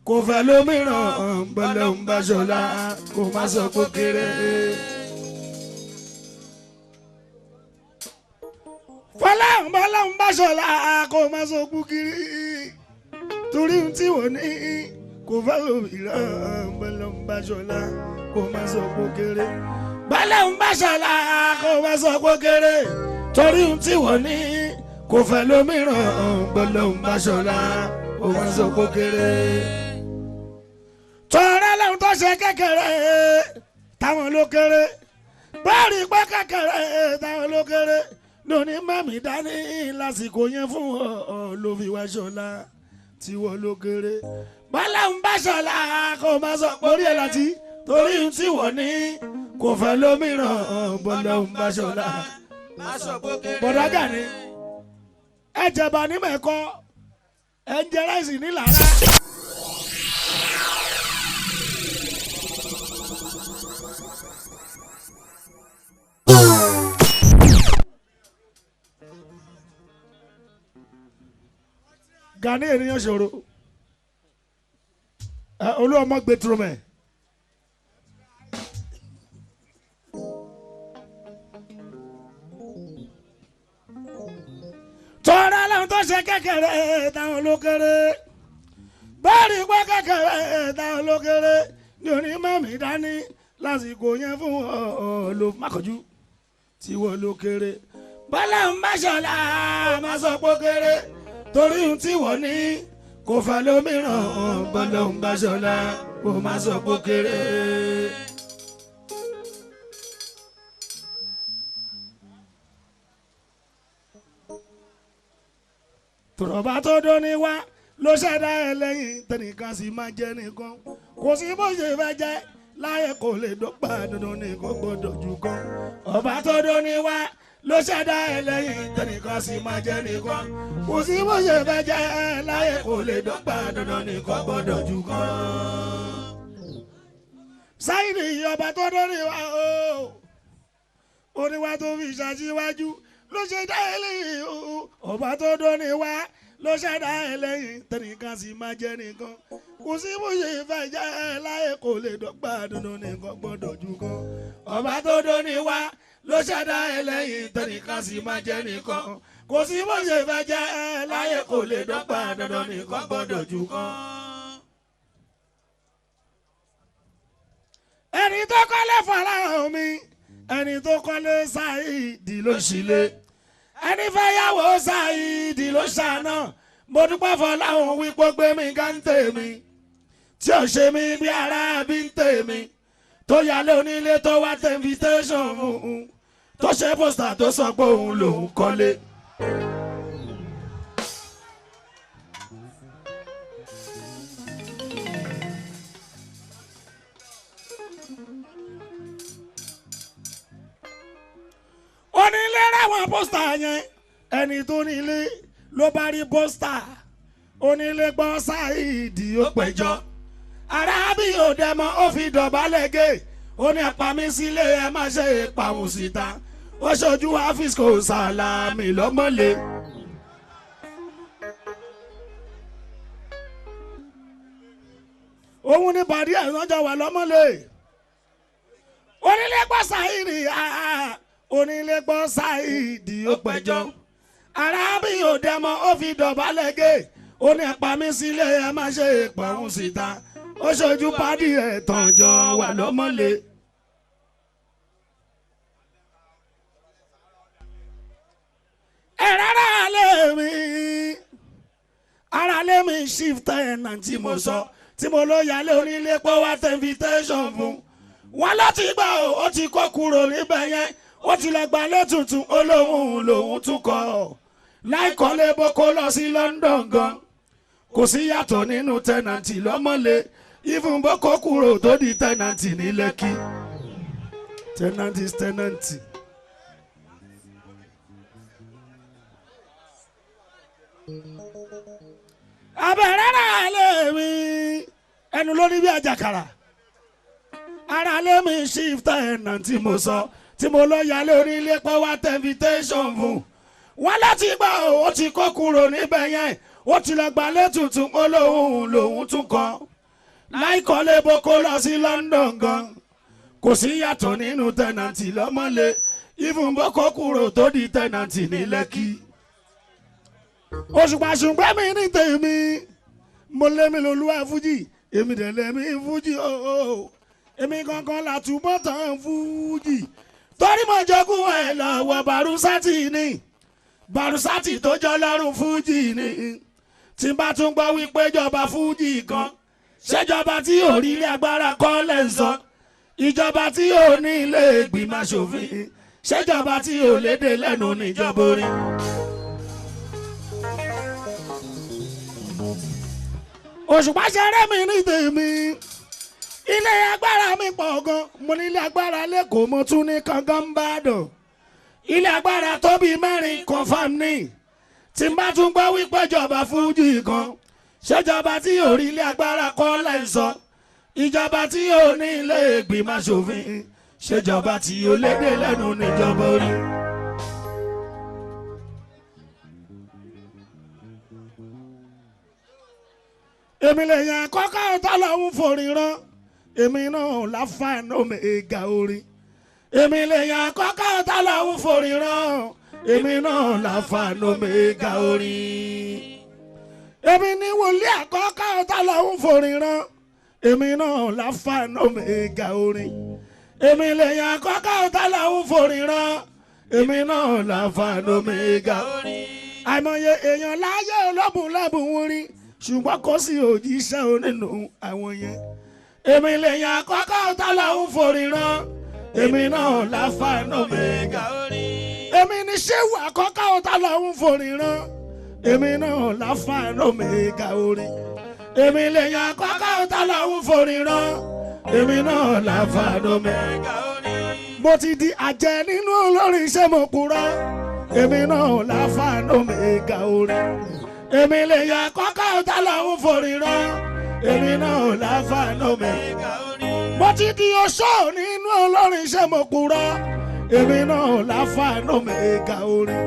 kò fẹ́ lómìíràn bọ́lámbàṣọlá kò má sọ pé kéré. bọ́lámbàṣọlá kò má sọ pé kéré torí tí wọ́n ní kò fẹ́ lómìíràn bọ́lámbàṣọlá kò má sọ pé kéré. bọ́lámbàṣọlá kò má sọ pé kéré torí tí wọ́n ní kò fẹ́ lómìíràn bọ́lámbàṣọlá kò má sọ pé kéré. tọ́rẹ́ lóhun tó ṣe kékeré táwọn ló kéré bọ́ọ̀rì pé kékeré táwọn ló kéré lóní mẹ́mí dání lásìkò yẹn fún ọ ló fi wá ṣọlá tí wọ́n ló kéré. bọ́lámbàṣọlá kò má sọ pé orí ẹ̀ láti torí tí wọ́n ní kò fẹ́ lómìíràn bọ́lámbàṣọlá bọ̀dá Gani ẹ jẹba ní mẹ́kọ́ ẹ ń jẹ ráìsì ní làárá. Gani ènìyàn ṣòro olúwọmọ gbẹtùrọmẹ. tọ́ra làwọn tó ṣe kékeré táwọn ló kéré bẹ́ẹ̀ni pé kékeré táwọn ló kéré ní onímọ̀mí dání lásìkò yẹn fún ló mákànjú tí wọ́n ló kéré. bọ́lámbàṣọlá má sọ pé kéré torí tí wọ́n ní kò fẹ́ lómìíràn bọ́lámbàṣọlá kò má sọ pé kéré. tọ̀rọ̀bá tó dóni wá ló ṣẹ̀dá ẹ lẹ́yìn tẹnìkan sì máa jẹ́ nìkan kò sí bó ṣe fẹ́ jẹ́ láyé kò lè dọ́gba dandan nìkan gbọ́dọ̀ jù kan. ọba tó dóni wá ló ṣẹ̀dá ẹ lẹ́yìn tẹnìkan sì máa jẹ́ nìkan kò sí bó ṣe fẹ́ jẹ́ láyé kò lè dọ́gba dandan nìkan gbọ́dọ̀ jù kan. Sáyidì ọba tó dóni wá o oníwà tó fi ṣàṣìwájú ló ṣe dá ẹlẹ́yìn ọba tó dóni wá ló ṣẹ̀dá ẹlẹ́yìn tẹnìkan sì máa jẹ́ nìkan kò sí bó ṣe fẹ́ jẹ́ láyé kò lè dọ́gba dandan nìkan gbọ́dọ̀ jù kan. ọba tó dóni wá ló ṣẹ̀dá ẹlẹ́yìn tẹnìkan sì máa jẹ́ nìkan kò sí bó ṣe fẹ́ jẹ́ láyé kò lè dọ́gba dandan nìkan gbọ́dọ̀ jù kan. ẹni tó kọ́lé Fọláhàn mi ẹni tó kọ́lé Saidi ló ṣílé ẹni fẹ́ yàwó Saidi ló ṣàná mo dúpẹ́ Fọláhàn wípé gbé mi gáńtè mi tí ò ṣe mí bí ara bí ń tèmi tó yálé onílé tó wá tẹ invitation fún un tó ṣe pósítà tó sọ pé òun lòún kọ́lé. onílé ráwọn pósítà yẹn ẹni tó nílé ló bá rí pósítà onílé gbọ́ Saidi ó pẹjọ́ arábí òdẹmọ ó fi dọ̀bálẹ̀ gé ó ní apami sílé ẹ má ṣe pàwọn síta ó ṣojú áfíìsì kò sàlámì lọ́mọ́lé. òun ní bàdí ẹ̀ lọ́jọ́ wà lọ́mọ́lé onílé gbọ́ Saidi onílé gbọ́ Saidi ó pẹjọ́ arábí òdẹmọ ó fi dọ̀bálẹ̀ gé ó ní apami sílé ẹ má ṣe pàwọn síta ó ṣojú pàdé ẹ̀ tànjọ́ wà lọ́mọ́lé. ẹ̀rọ ara lé mi shift ẹ̀nà tí mo sọ tí mo ló yálé onílé pé wá tẹ invitation fún wọn láti gbà ó ti kó kúrò níbẹ̀ yẹn ó ti lọ gbalé tuntun ó lòun tún kọ́ láìkọ́lé boko lọ sí London gan kò sí yàtọ̀ nínú tẹ́nàntì lọ́mọ́lé even boko kúrò tó di tẹ́nàntì ní Lẹ́kì tẹ́nàntì is tẹ́nàntì. abẹ́rẹ́ náà lé mi ẹnu lórí bí àjàkàrà ara lé mi shift ẹ̀nà tí mo sọ tí mo lọ yálé onílé pé wá tẹ invitation fún wọn láti gbà ó ti kó kúrò níbẹ̀ yẹn ó ti lọ gbalé tuntun ó lòun tún kọ́ láìkọ́lé boko lọ sí London gan kò sí yàtọ̀ nínú tẹ́nàntì lọ́mọ́lé even boko kúrò tó di tẹ́nàntì ní Lẹ́kì. òṣùpàṣùpẹ́ mi ní tèmi mo lé mi lolúwa fújì èmi dẹ̀ lé mi fújì ooo èmi gangan làtúbọ̀ tán fújì torí mo jogún ẹ̀ lọ́wọ́ Bàrúsátì ni Bàrúsátì tó jọ lọ́rùn fújì ni tí n bá tún gbọ́ wípé jọba fújì kan ṣèjọba tí ò rí ilé agbára kọ́ lẹ̀ ń sọ ìjọba tí ò ní ilé ìgbìmọ̀ aṣòfin ṣèjọba tí ò lédè lẹ́nu níjọba orin. òṣùpá ṣeré mi ní tèmi ilé agbára mi pọ̀ gan mo ní ilé agbára lẹ́kọ̀ọ́ mo tún ní kankan Ìbàdàn ilé agbára tó bí mẹ́rin confam ní tí n bá tún gbọ́ wípé ìjọba fújì kan ṣèjọba tí ò rí ilé agbára kọ́ lẹ́ ń sọ ìjọba tí ò ní ilé ìgbìmọ̀ aṣòfin ṣèjọba tí ò lédè lẹ́nu níjọba orí. èmi lè yàn kọ́kọ́ tó lọ́hún forí rán èmi náà láfàánú mẹ́ga orin èmi lè yàn kọ́kọ́ tó lọ́hún forí rán èmi náà láfàánú mẹ́ga orin èmi ní wòlíì àkọ́kọ́ tó lọ́hún forí rán èmi náà láfàánú mẹ́ga orin èmi lè yàn kọ́kọ́ tó lọ́hún forí rán èmi náà láfàánú mẹ́ga orin àìmọye èèyàn láyé olóbùnlẹ́bùn orin ṣùgbọ́n kò sí òjíṣẹ́ onínú àwọn yẹn èmi lè yàn àkọ́kọ́ tá lọ́hún forí rán èmi náà láfàánú mẹ́ga orin èmi ní ṣéwù àkọ́kọ́ tá lọ́hún forí rán èmi náà láfàánú mẹ́ga orin èmi lè yàn àkọ́kọ́ tá lọ́hún forí rán èmi náà láfàánú mẹ́ga orin mo ti di àjẹ́ nínú olórin iṣẹ́ mo kúrọ́ èmi náà láfàánú mẹ́ga orin èmi lè yàn kọ́kọ́ tá lọ́hún forí rán èmi náà láfàánú mẹ́ga orin mo ti di oṣó nínú olórin iṣẹ́ mo kúrọ́ èmi náà láfàánú mẹ́ga orin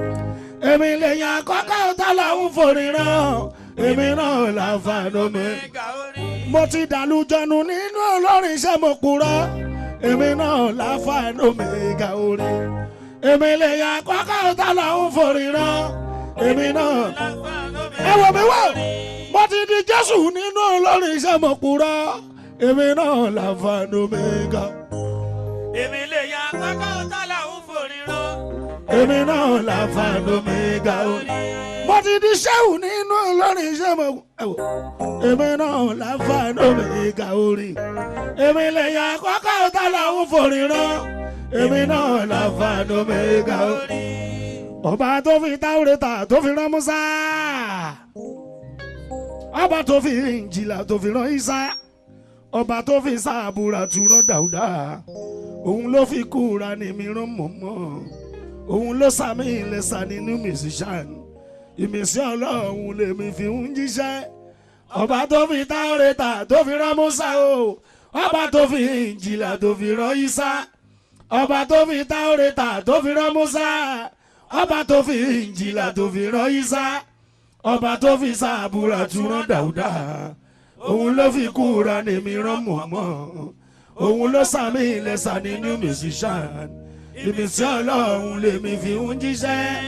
èmi lè yàn kọ́kọ́ tá lọ́hún forí rán èmi náà láfàánú mẹ́ga orin mo ti dàlújọnu nínú olórin iṣẹ́ mo kúrọ́ èmi náà láfàánú mẹ́ga orin èmi lè yàn kọ́kọ́ tá lọ́hún forí rán èmi náà ẹ wò mí wò mo ti di Jésù nínú olórin iṣẹ́ mo kúrọ́ èmi náà làlfà lómega. èmi lè ya kọ́kọ́ tọ́lá ń forí ró. èmi náà làlfà lómega o. mo ti di sẹ́wù nínú olórin iṣẹ́ mo ẹ̀wọ̀. èmi náà làlfà lómega orin. èmi lè ya kọ́kọ́ tọ́lá ń forí ró. èmi náà làlfà lómega orin. ọba tó fi Táórátà tó fi rán Músà. ọba tó fi Ìnjílà tó fi rán Ísá. ọba tó fi Sábúrà tún rán Dáúdà. òun ló fi Kùránì mi rán mọ̀mọ́. òun ló sàmì ìlẹ̀sà nínú musician. ìmísí Ọlọ́run lèmi fi ń jíṣẹ́. ọba tó fi Táórátà tó fi rán Músà o. ọba tó fi Ìnjílà tó fi rán Ísá. ọba tó fi Táórátà tó fi rán Músà. ọba tó fi Ìnjílà tó fi rán Ísá. ọba tó fi Sábúrà tún rán Dáúdà. òun ló fi Kùránì mi rán mọ̀mọ́. òun ló sàmì ìlẹ̀sà nínú musician. ìmísí Ọlọ́run lèmi fi ń jíṣẹ́.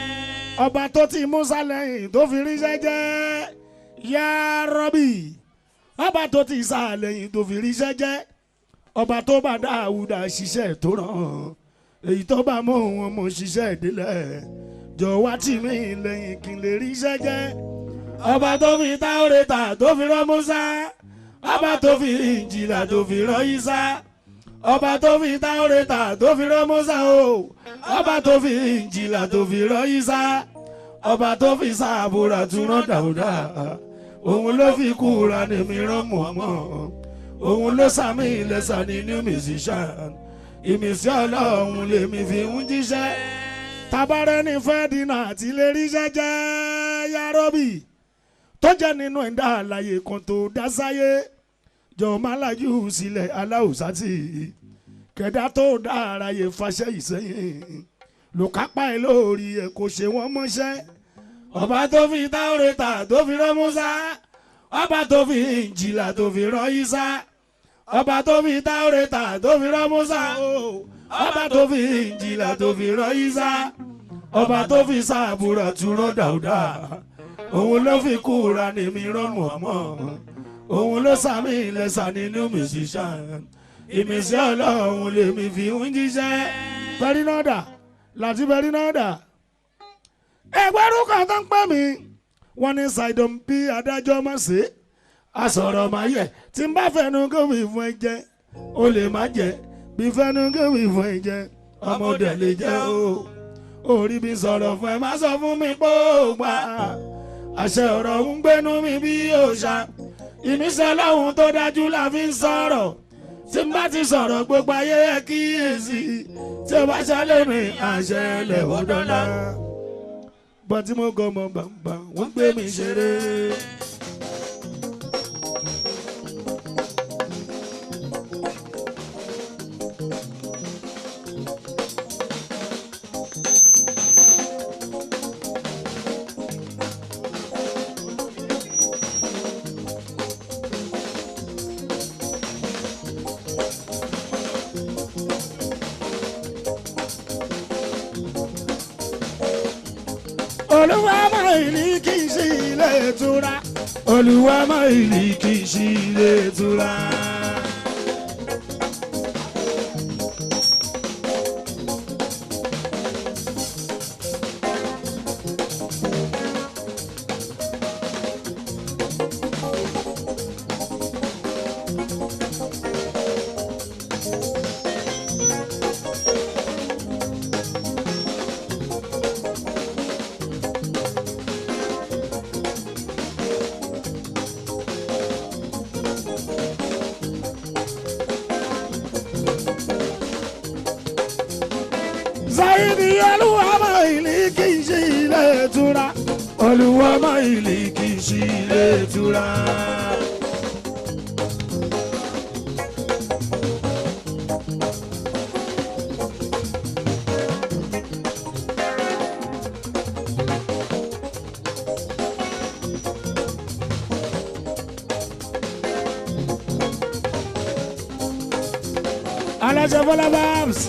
ọba tó ti Músà lẹ́yìn tó fi ríṣẹ́ jẹ́ yá rọ́bì. ọba tó ti Ìsá lẹ́yìn tó fi ríṣẹ́ jẹ́. ọba tó bá Dáúdà ṣiṣẹ́ tó rán. èyí tó bá mọ wọn mọ ṣiṣẹ́ ìdílé. jọ̀wọ́ tì mí lẹ́yìn kí n lè ríṣẹ́ jẹ́. ọba tó fi Táórátà tó fi rán Músà. ọba tó fi Ìnjílà tó fi rán Ísá. ọba tó fi Táórátà tó fi rán Músà o. ọba tó fi Ìnjílà tó fi rán Ísá. ọba tó fi Sábúrà tún rán Dáúdà. òun ló fi Kùránì mi rán mọ̀mọ́. òun ló sàmì ìlẹ̀sà nínú musician. ìmísí Ọlọ́run lèmi fi ń jíṣẹ́. tabarẹ́ ní Fẹ́dínà àti lè ríṣẹ́ jẹ́ yárọ́bì. tó jẹ́ nínú ẹ̀dá àlàyé kan tó dá sáyé. jọ̀ọ́ má lajú sílẹ̀ aláùsátì. kẹ̀dá tó dá àráyé fàṣẹ ìsẹ́yìn. lòkápá ẹ̀ lórí ẹ̀ kò ṣe wọ́n mọ́ṣẹ́. ọba tó fi Táórátà tó fi rán Músà. ọba tó fi Ìnjílà tó fi rán Ísá. ọba tó fi Táórátà tó fi rán Músà o. ọba tó fi Ìnjílà tó fi rán Ísá. ọba tó fi Sábúrà tún rán Dáúdà. òun ló fi Kùránì mi rán mọ̀mọ́. òun ló sàmì ìlẹ̀sà nínú musician. ìmísí Ọlọ́run lèmi fi ń jíṣẹ́. bẹ́rínọ́dà láti bẹ́rínọ́dà. ẹgbẹ́rún kan tó ń pè mí. wọ́n ní ṣàìdùn bí adájọ́ má ṣe. àsọ̀rọ̀ máa yẹ tí n bá fẹnu gómìn fún ẹ jẹ. o lè má jẹ bí fẹnu gómìn fún ẹ jẹ. ọmọdé lè jẹ o. orí bí sọ̀rọ̀ fún ẹ má sọ fún mi pé ó gbà. àṣẹ ọ̀rọ̀ ń gbénú mi bí òòṣà. ìmísí Ọlọ́run tó dájú la fi ń sọ̀rọ̀. tí n bá ti sọ̀rọ̀ gbogbo ayé ẹ kíyèsí. tí o bá ṣẹlẹ̀ mi àṣẹ lẹ̀ wọ́n dọ́là. bọ́ tí mo gọ́ mọ́ bàbá wọ́n gbé mi ṣeré. Olúwa máa ìlí kì í sí ilé ìtura. Olúwa máa ìlí kì í sí ilé ìtura. Zaidi Olúwa máa ìlí kì í sí ilé ìtura. Olúwa máa ìlí kì í sí ilé ìtura. Aláṣẹ Bọ́lá Babs.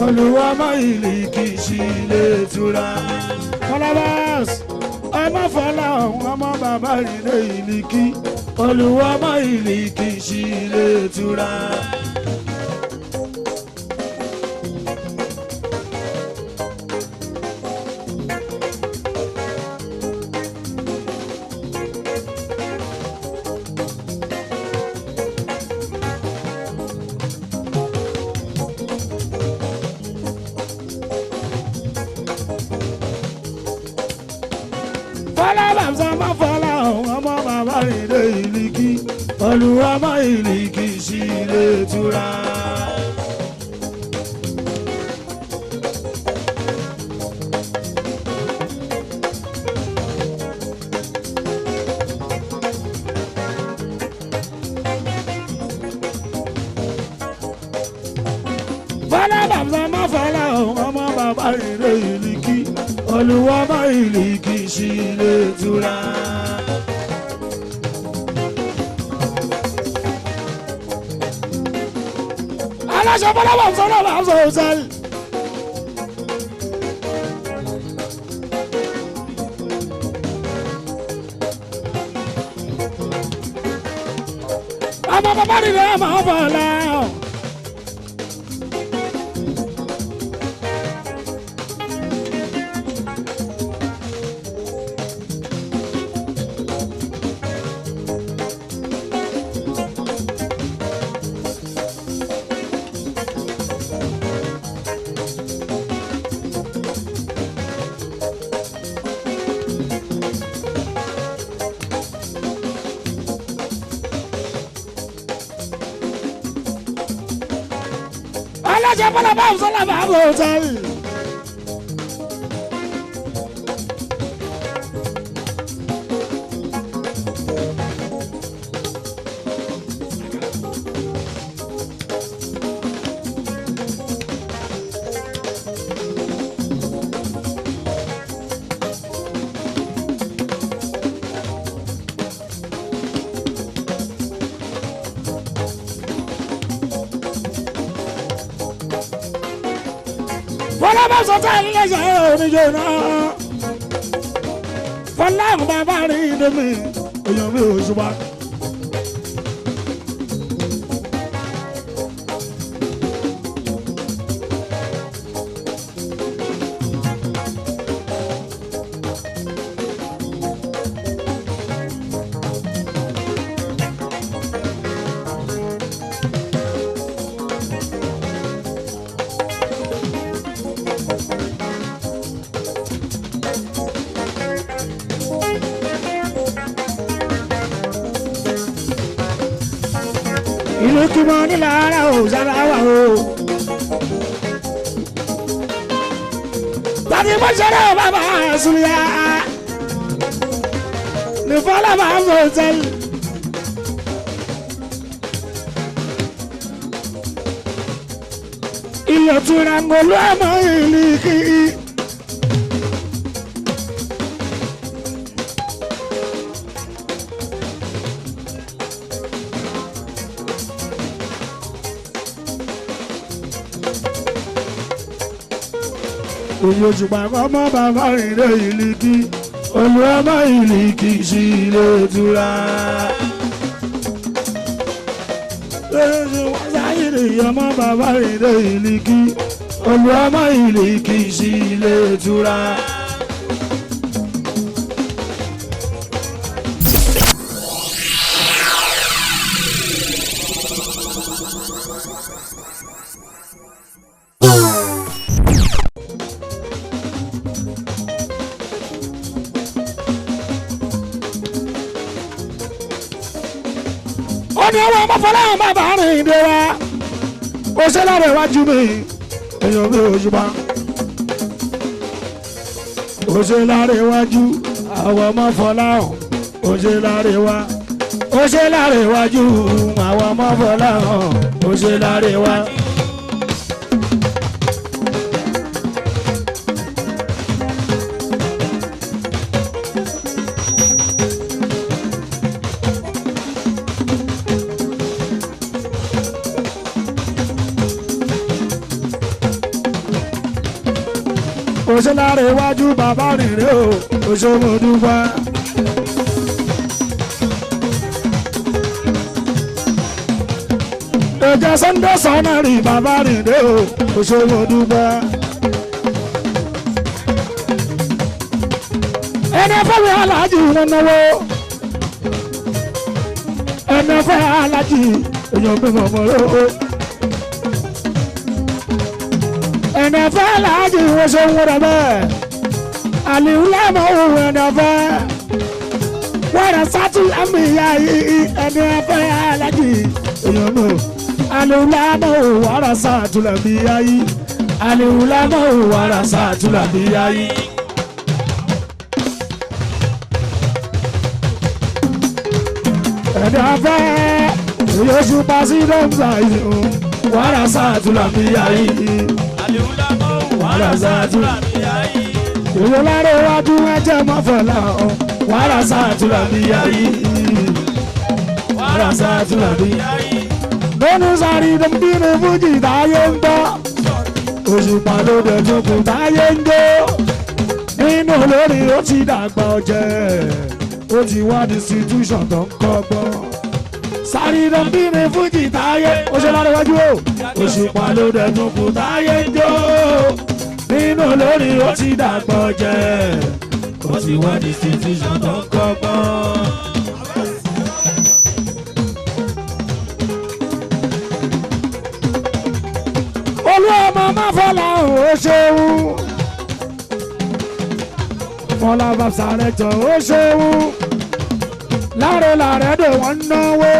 olùwọ́mọ ìlì kì í sí ilé ìtura. Fọlábàs ọmọ fọlá ọ̀hún ọmọ bàbá ilé ìlì kí olùwọ́mọ ìlì kì í sí ilé ìtura. Fọlábàs ọmọ fọlá ọ̀hún ọmọ bàbá ilé ìlì kí olùwọ́mọ ìlì kì í sí ilé ìtura. Fọlábàs ọmọ fọlá ọ̀hún ọmọ bàbá ilé ìlì kí olùwọ́mọ ìlì kì í sí ilé ìtura. aláṣẹ Fọlábàs sọ̀rọ̀ bá sọ sẹ́yìn. ọmọ bàbá nìyẹn ẹ̀ máa bọ̀ lẹ́yìn. aláṣẹ Fọlábàs sọ̀rọ̀ bá sọ sẹ́yìn. Fọlábàs sọ̀tà ìlẹ̀ṣẹ̀ oníjó náà. Fọláhùn bàbá rí ìdẹ́mi èèyàn mi ò ṣùgbọ́n. ìlú kí mo ní lára ò sára wà o. tàbí mo ṣeré bàbá àṣùlẹ̀ ní Fọlábàs sọ̀tẹ́lì. ilẹ̀ tura ń gbọ́ lọ́mọ ìlú kí. Òyò ṣùgbọ́n ọmọ bàbá ìrè ìlìkì olùwọ́mọ ìlìkì sí ilé ìtura. Wọ́n sáyé ọmọ bàbá ìrè ìlìkì olùwọ́mọ ìlìkì sí ilé ìtura. Ọdún ọwọ́ ọmọ Fọláhùn bàbá rìn dé wa. Ó ṣe lára iwájú mi, èèyàn mi ò ṣùgbọ́n. Ó ṣe lára iwájú, àwọn ọmọ Fọláhùn. Ó ṣe lára iwá. Ó ṣe lára iwájú, àwọn ọmọ Fọláhùn. Ó ṣe lára iwá. ṣe lára iwájú bàbá rìnrìn o ó ṣe mo dúpẹ́. ìjà Sunday sanari bàbá rìnrìn o ó ṣe mo dúpẹ́. ẹni fẹ́ mi aláàjì wọn náwó ẹni fẹ́ aláàjì èèyàn mi mọ̀ mọ́ lọ́wọ́. ẹni fẹ́ aláàjì wọ́n ṣe ń wúrọ̀ bẹ́ẹ̀ àlìwú lẹ́mọ̀ òun ẹni fẹ́ wọ́n rẹ̀ sátú lámì ìyá yìí ẹni fẹ́ aláàjì èèyàn mi àlìwú lẹ́mọ̀ òun wọ́n rẹ̀ sátú lámì ìyá yìí àlìwú lẹ́mọ̀ òun wọ́n rẹ̀ sátú lámì ìyá yìí. ẹni afẹ́ yóò pàṣẹ lọ́mùsà yìí o wàrà sàtúlà mi yá yìí wàrà sàtúlà mi yá yìí ìwé lára iwájú ẹjẹ mọ́fọ̀lá o wàrà sàtúlà mi yá yìí wàrà sàtúlà mi yá yìí. lónìí sáré dèmídìrí fújì táyé ń gbọ́ Òṣùpá ló dẹ̀ tún kù táyé ń jó nínú olórí ó ti dàgbà ọ̀jẹ̀ ó ti wá distribution tó ń kọ́gbọ́n sáré dèmídìrí fújì táyé ó ṣe lára iwájú o Òṣùpá ló dẹ̀ tún kù táyé ń jó nínú olórí ó ti dàgbà ọ̀jẹ̀ ó ti wá distribution tó ń kọ́gbọ́n. olú ọmọ máfọlá ó ṣeun fọlá bàbá rẹ jọ ó ṣeun láre làrẹ dè wọn náwó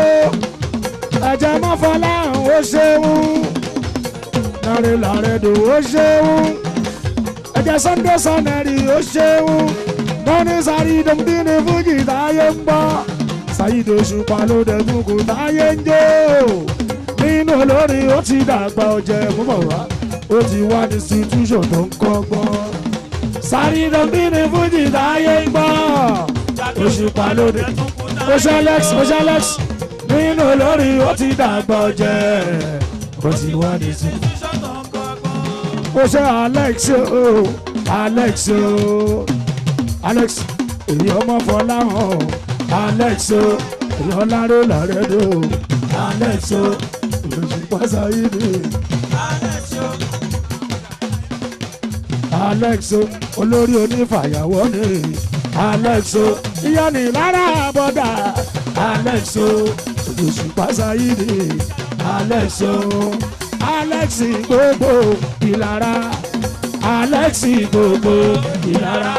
ẹjẹ máfọlá ó ṣeun láre làrẹ dè ó ṣeun ẹjẹ Sunday sanẹri ó ṣeun mọ́ní sáré dèmídìrí fújì táyé ń bọ́ Saheed Òṣùpá ló dẹ̀ tún kù táyé ń jó nínú olórí ó ti dàgbà ọ̀jẹ̀ múbọ̀ wá ó ti wá distribution tó ń kọ́gbọ́n sáré dèmídìrí fújì táyé ń gbọ́ Òṣùpá ló dé ó ṣe Alex nínú olórí ó ti dàgbà ọ̀jẹ̀ ó ti wá distribution tó ń kọ́gbọ́n ó ṣe Alex èyí ọmọ Fọláhàn Alex èyí ọlárẹ̀ làrẹ̀ dò Alex Òṣùpá Saheed Alex olórí onífàyàwọ́ ni Alex ìyá ni lára bọ́dà Alex Òṣùpá Saheed Alex gbogbo ìlara Alex gbogbo ìlara.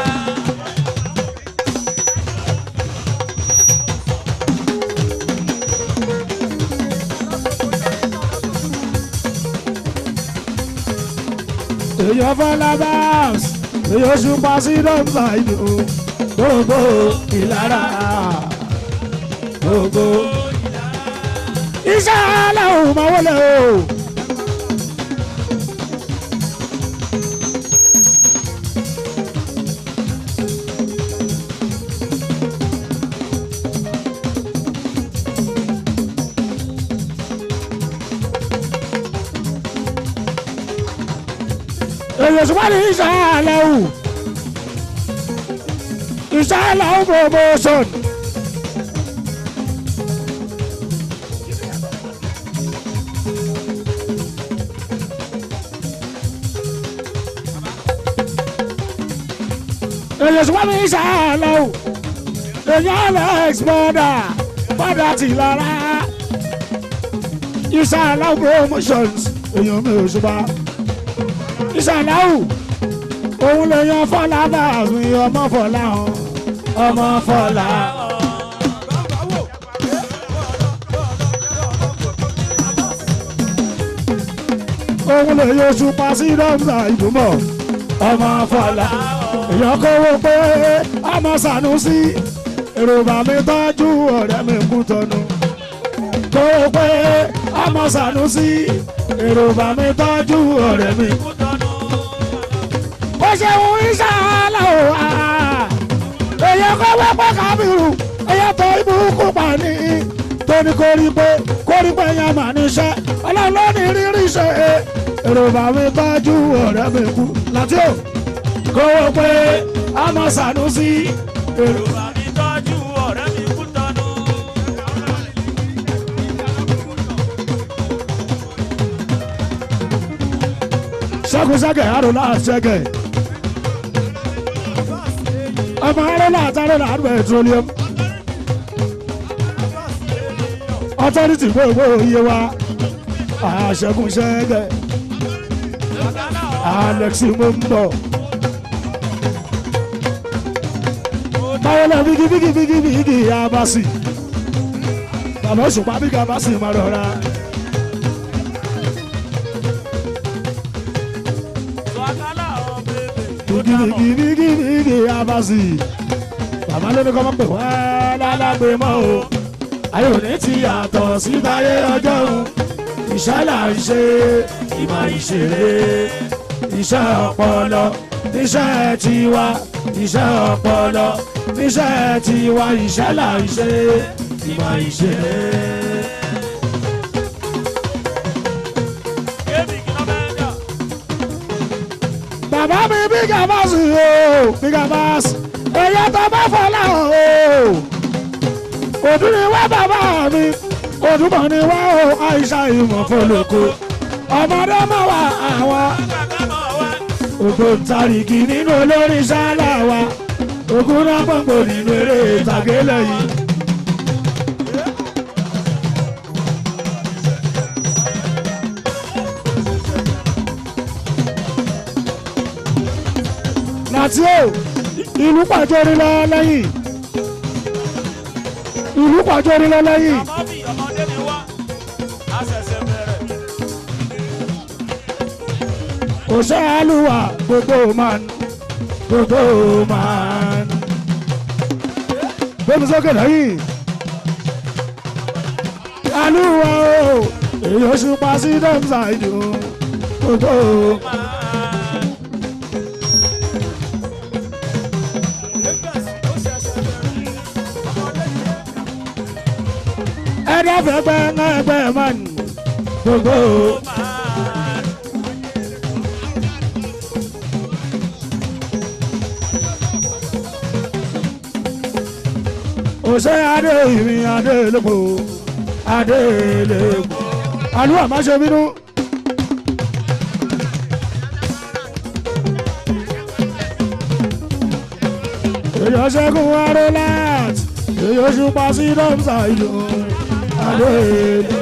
èyàn Fọlá Babs èyàn Òṣùpá sí dọ́gba ìlú gbogbo ìlara gbogbo iṣẹ́ aláwọ̀ máa wọlé o. Òṣùpá ní ìṣàlàwù promotion. Òṣùpá ní ìṣàlàwù èyàn Alex bọ́dà ti lára ìṣàlàwù promotions èyàn mi Òṣùpá. Ìṣàlàwù òun lè yan Fọlá Babs mi ọmọ Fọláhàn ọmọ Fọláhàn. òun lè yan Òṣùpá sí dọ́gba ìdúmọ̀ ọmọ Fọláhàn. èèyàn kówó pé ọmọ Sànúsí èrò bàmí tọ́jú ọ̀rẹ́ mi kú tọ́nu. kówó pé ọmọ Sànúsí èrò bàmí tọ́jú ọ̀rẹ́ mi kú tọ́nu. ó ṣeun ìṣàlàwù èèyàn kówó pé Kábírù èèyàn tó ibùkú pa ní tóní kórípé yẹn mà níṣẹ́ ọlọ́run ló ní rírí ṣe èrò bàmí tọ́jú ọ̀rẹ́ mi kú láti ó kówó pé ọmọ Sanusi. èrò àmì tọ́jú ọ̀rẹ́ mi kú tọ́nu. ṣẹ́gun-ṣẹ́gẹ̀ àrùlá ṣẹ́gẹ̀ ọmọ àrùlá àtàrùlá àrùbẹ̀ petroleum authority gbogbo iye wa ṣẹ́gun-ṣẹ́gẹ̀ Alex Mumbo báyọ̀lẹ̀ bígí abasi bàbá òṣùpá bígí abasi máa rọra. Bígí abasi bàbá lórí kọ́ mọ́ pé wá lálágbé mọ́ o ayé òní ti yàtọ̀ sí táyé ọjọ́ òun iṣẹ́ là ń ṣe ìmọ̀ ìṣeré iṣẹ́ ọpọlọ iṣẹ́ tiwa iṣẹ́ ọpọlọ iṣẹ́ tiwa iṣẹ́ là ń ṣe ìmọ̀ ìṣeré. bàbá mi Big Abbas o Big Abbas èyí tó bá fọlá o òdùn ni wá bàbá mi òdùmọ̀ ni wá o àìsà ìmọ̀ fọlọ́kọ ọmọdé mọ̀ wá àwọn ògbóǹtarìgì nínú olórin sáálà wa ogun náà pọ̀npọ̀ nínú eré ìtàgé lẹ́yìn. Nàtí o ìlú pàjọrí lọ lẹ́yìn ìlú pàjọrí lọ lẹ́yìn. ọmọdé mi wá a ṣẹ̀ṣẹ̀ bẹ̀rẹ̀. òṣèlúwà gbogbo man gbẹ́mi sókè lẹ́yìn alúwa o èyí oṣù pa sí dọ́mùsà ìdù gbogbo ẹ̀dọ́fẹ̀gbẹ́ ẹgbẹ́ man gbogbo. Ose adé ìmí adé lépo adé lépo àlùwà má ṣe bínú. èyí ṣẹ́gun arọ́lát èyí ṣùpá sí dọ́mùsà ìlú adé lépo.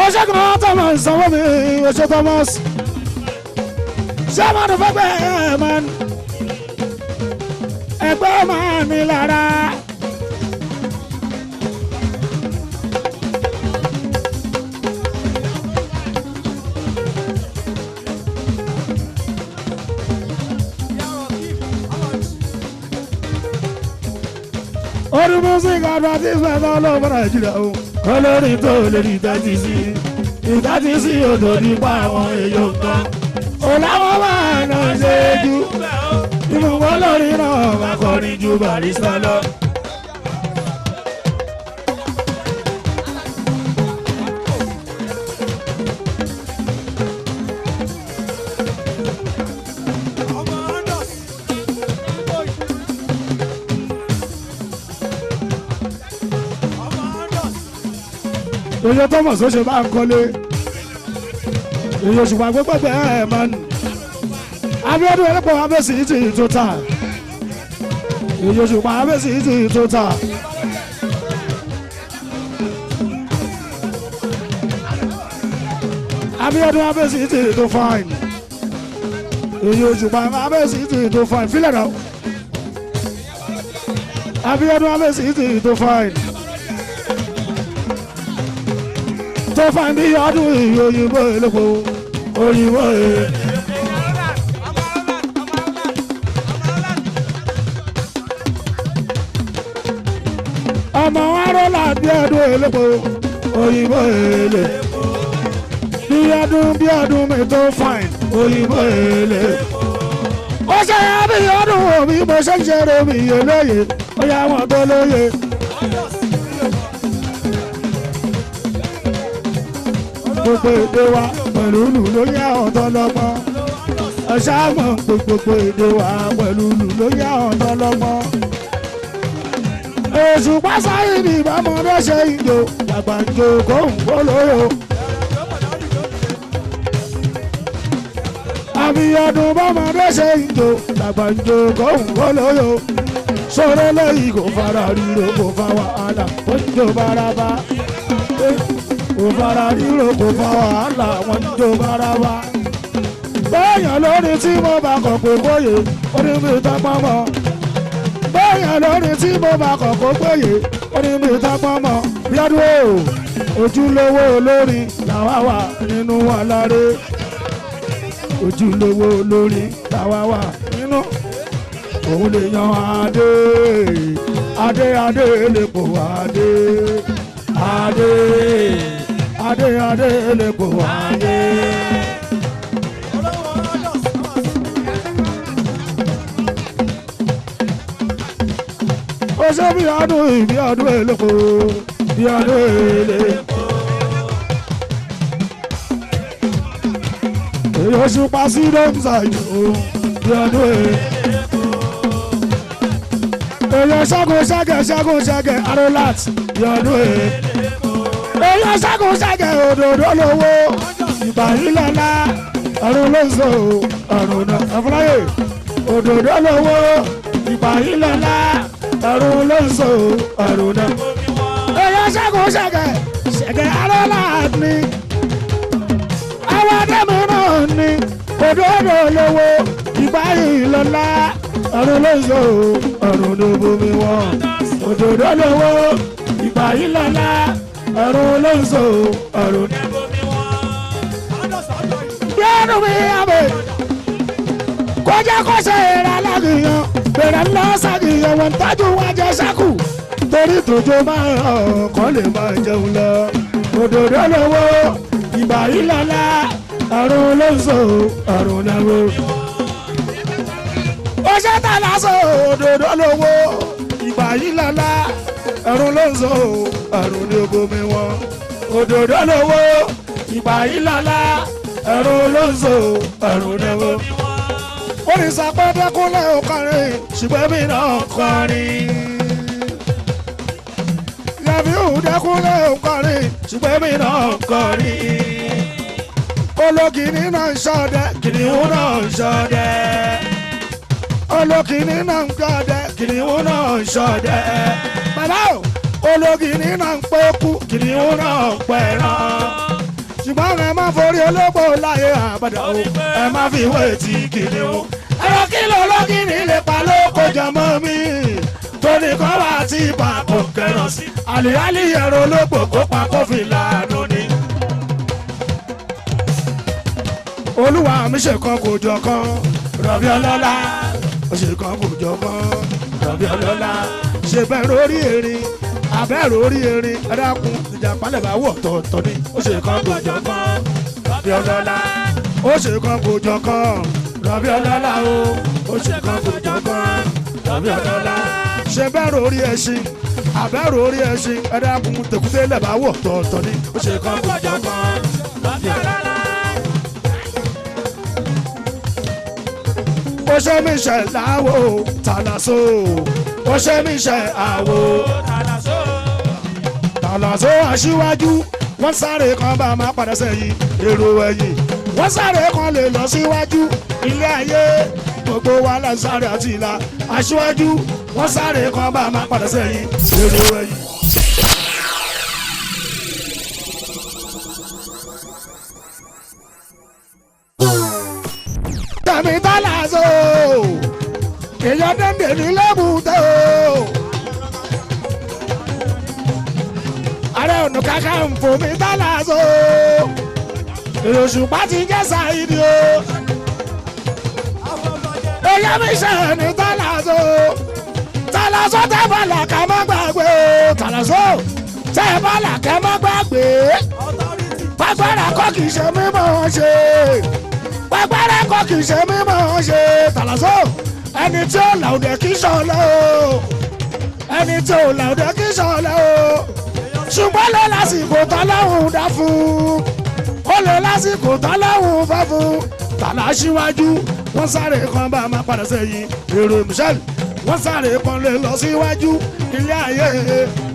ó ṣẹ́gun Thomas sanwó mi ó ṣe Thomas ṣé máa dùn fẹ́gbẹ́ man ẹgbẹ́ máa ní lára. orí music advertisement all over Nigeria o olórin tó lè rí ìdájí sí odò nípa àwọn èèyàn kan ọ̀làwọ̀ máa nà ṣe jù ìmùwọ́ lórí náà máa kọrin ju Barrister lọ. èyí Thomas ó ṣe bá ń kọ́lé èyí òṣùpá gbẹgbẹgbẹ ẹ máa nù Abíọ́dún ẹlẹ́pọ̀ abẹ́sì ti tó ta èyí òṣùpá abẹ́sì ti tó ta. Abíọ́dún abẹ́sì ti tó fine èyí òṣùpá abẹ́sì ti tó fine fílẹ̀ náà Abíọ́dún abẹ́sì ti tó fine. tó fà mí ọdún òyìnbó elépo òyìnbó elépo. ọmọ arọ́lá bí ọdún elépo òyìnbó elépo. bí ọdún mi tó fine òyìnbó elépo. ó ṣe bí ọdún omi mo ṣe ń ṣe romi olóye ó yá wọn tó lóye. gbogbo èdè wa pẹ̀lú lù ló yẹ ọ̀tọ̀ lọ́gbọ́n. ẹ ṣáàmọ̀ gbogbo èdè wa pẹ̀lú lù ló yẹ ọ̀tọ̀ lọ́gbọ́n. èṣù pásáyì ni ìbámọ́dé ṣe ìjò àgbàǹjò kóhùn kólóyò. àbíyọdún bọ́mọdé ṣe ìjò àgbàǹjò kóhùn kólóyò. sọ̀rọ̀ lẹ́yìn kò fara ríro kò fa wàhálà ó ń jó baraba. kò fara ríro kò fa wàhálà wọ́n ń jó baraba. bẹ́ẹ̀yàn lórí tí mo bá kọ̀ pé bóyè ó ní bí tọ́pọ̀ mọ́. bẹ́ẹ̀yàn lórí tí mo bá kọ̀ pé bóyè ó ní bí tọ́pọ̀ mọ́. bíọ́dún ojúlówó olórin làwa wà nínú wa láre. ojúlówó olórin làwa wà nínú. òun lè yan adé adé adé lè pò adé adé adé adé lè pò adé. ó ṣe bí ọdún ìbí ọdún èlòpọ̀ bí ọdún èlòpọ̀. èyí oṣù pàṣí ló ń ṣàyò bí ọdún èlòpọ̀. èyí ṣẹ́gun ṣẹ́gẹ̀ arolat bí ọdún èlòpọ̀. èyí ṣẹ́gun ṣẹ́gẹ̀ òdòdó lówó ìgbà yìí lọ́la ọ̀run ló ń sọ ọ̀run náà ẹ̀fúnláyè òdòdó lówó ìgbà yìí lọ́la ọ̀run ló ń sọ ọ̀run náà. èyí ṣẹ́gun ṣẹ́gẹ̀ arolat ni àwọn adẹ́mi náà ni òdòdó lówó ìgbà yìí lọ́la ọ̀run ló ń sọ ọ̀run ló bomi wọn. òdòdó lówó ìgbà yìí lọ́la ọ̀run ló ń sọ ọ̀run ló bomi wọn. yẹ́nu mi àbẹ̀ kọjá kọ́sẹ̀ èrè alágìyàn bẹ̀rẹ̀ ńlá ṣàgìyàn wọn tájú wọn jẹ ṣákù torí tòjó máa hàn kọ́ lè máa jẹun lọ. òdòdó lówó ìgbà yìí lọ́la ọ̀run ló ń sọ ọ̀run lówó. ó ṣe tàlà sọ òdòdó lówó ìgbà yìí lọ́la ọ̀run ló ń sọ ọ̀run ní bomi wọn. òdòdó lówó ìgbà yìí lọ́la ọ̀run ló ń sọ ọ̀run lówó. orin sàpẹ́dẹ́kúnlẹ̀ ọkọrin ṣùgbọ́n mi náà kọrin. yàbíù dẹ́kúnlẹ̀ ọkọrin ṣùgbọ́n mi náà kọrin. olókìní náà ń ṣọdẹ kìnìún náà ń ṣọdẹ. olókìní náà ń gbọdẹ kìnìún náà ń ṣọdẹ. bàbá o olókìní náà ń pẹ́kú kìnìún náà ń pẹ̀ràn. ṣùgbọ́n ẹ má forí ológbò láyé àbàdà o ẹ má fi wé ti kìnìún. ẹ̀rọ kìlọ̀ olókìní lè pa lóko jọmọ́ mi. tóní kan wá tí ibà kò kẹràn sí. àlìyálì ẹ̀rọ ológbò kó pa kó fi lànà ni. olúwa mi ṣe kan kò jọ kan rọ̀bì ọlọ́lá ó ṣe kan kò jọ kan rọ̀bì ọlọ́lá ṣe bẹ́ẹ̀ rórí erin abẹ́rù orí erin ẹ̀dákun ìjàpálẹ̀ bá wọ̀ tọ̀ọ̀tọ̀ ni ó ṣe kan kò jọ kan rọ̀bì ọlọ́lá ó ṣe kan kò jọ kan rọ̀bì ọlọ́lá ó ṣe kan kò jọ kan rọ̀bì ọlọ́lá ṣe bẹ́ẹ̀ orí ẹṣin abẹ́rù orí ẹṣin ẹ̀dákun tẹ̀kútẹ́lẹ̀ bá wọ̀ tọ̀ọ̀tọ̀ ni ó ṣe kan kò jọ kan rọ̀bì ọlọ́lá. ó ṣe mí ṣe láwo tàlàsó ó ṣe mí ṣe àwo tàlàsó aṣíwájú wọ́n sáré kan bá máa padà sẹ́yìn èrò ẹ̀yìn wọ́n sáré kan lè lọ síwájú ilé ayé gbogbo wa là ń sáré àti ìlà aṣíwájú wọ́n sáré kan bá máa padà sẹ́yìn èrò ẹ̀yìn. tàbí tàlàsó èèyàn dẹ́ndé ní lẹ́bùtẹ́ o. ààrẹ ọ̀nà kakanfò mi tàlàsó èrò Òṣùpá ti jẹ́ Saheed o. èèyàn mi ṣe ní tàlàsó tàlàsó tẹ́ bàlà ká má gbàgbé o. tàlàsó tẹ́ bàlà ká má gbàgbé pàgbára kọ́ kì í ṣe mímọ́ ṣe pàgbára kọ́ kì í ṣe mímọ́ ṣe tàlàsó ẹni tí ó làwùdẹ kì í ṣọlẹ o ẹni tí ó làwùdẹ kì í ṣọlẹ o ṣùgbọ́n lọ lásìkò tọ́lọ́hún dá fún lè lásìkò tọ́lọ́hún fẹ́ fún tàlà síwájú wọ́n sáré kan bá máa padà sẹ́yìn èrò michelle wọ́n sáré kan lè lọ síwájú ilé ayé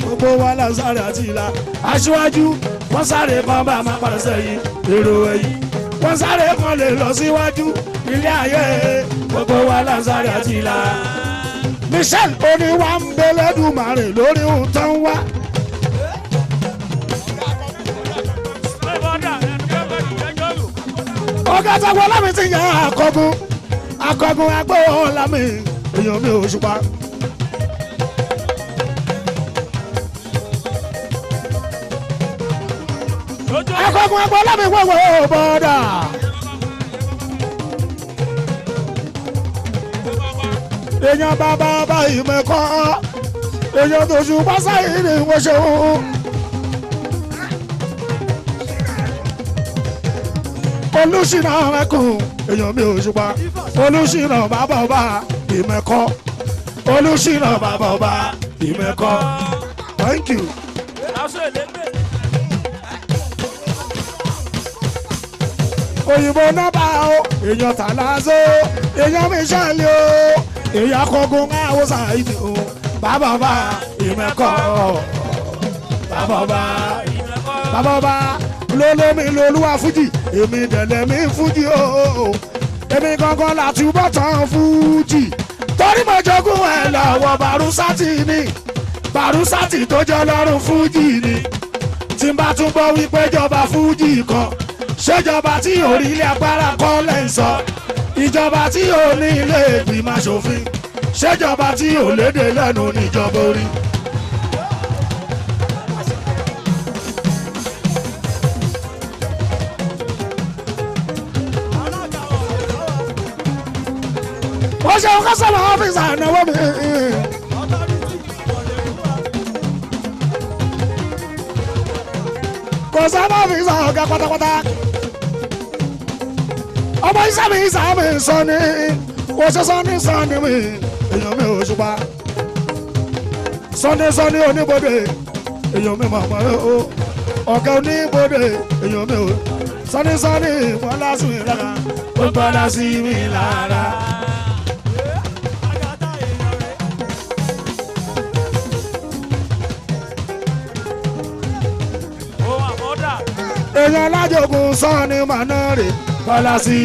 gbogbo wa la sáré àti ìlà aṣíwájú wọ́n sáré kan bá máa padà sẹ́yìn èrò ẹ̀yìn wọ́n sáré kan lè lọ síwájú ilé ayé gbogbo wa la sáré àti ìlà michelle oníwà ń bẹ́lẹ́dùmarè lórí ohun tó ń wá. ọ̀gá táwọn ọlámi ti yan akọgun agbó ọlámi èèyàn mi ò ṣùpá. akọgun agbó ọlámi wọ́wọ́ bọ́dà. èèyàn bàbá báyìí mẹ́kọ́ èèyàn tó ṣùpá sáyé ni wọ́n ṣe wọ́n. olùsìnà ẹkùn èèyàn mi ò ṣùpá olùsìnà bàbá ọba ìmẹ̀kọ olùsìnà bàbá ọba ìmẹ̀kọ thank you. òyìnbó nọ́bà o èèyàn tàlázó èèyàn mi ṣàlẹ̀ o èèyàn kọ́gùn àwòsà ìdí o bàbá ọba ìmẹ̀kọ bàbá ọba bàbá ọba lólómi lolúwa fújì èmi dẹ̀lẹ̀ mi fújì ooo èmi gangan láti bọ́tàn fújì torí mo jogún ẹ̀ lọ́wọ́ Bàrúsátì ni Bàrúsátì tó jẹ́ lọ́rùn fújì ni tí n bá tún bọ́ wípé jọba fújì kan ṣèjọba tí ò rí ilé agbára kọ́ lẹ́ ń sọ ìjọba tí ò ní ilé ìgbìmọ̀ aṣòfin ṣèjọba tí ò lédè lẹ́nu níjọba orí. ó ṣe ń kọ́sọ̀mù ọ́fíìsì ànáwó mi. kò sábà ọ́fíìsì ọ̀gá pátápátá. ọmọ iṣẹ́ mi ìsàmì sọ ni ó ṣe sọ ní sọ ni mi èèyàn mi ò ṣùpá. sọ́ni oníbodè èèyàn mi mọ̀ mọ́ o ọ̀gá oníbodè èèyàn mi ò sọ́ni bọ́lá sí mi lára ó bọ́lá sí mi lára. èèyàn lájogún sọ́ni manore bọ́lá sí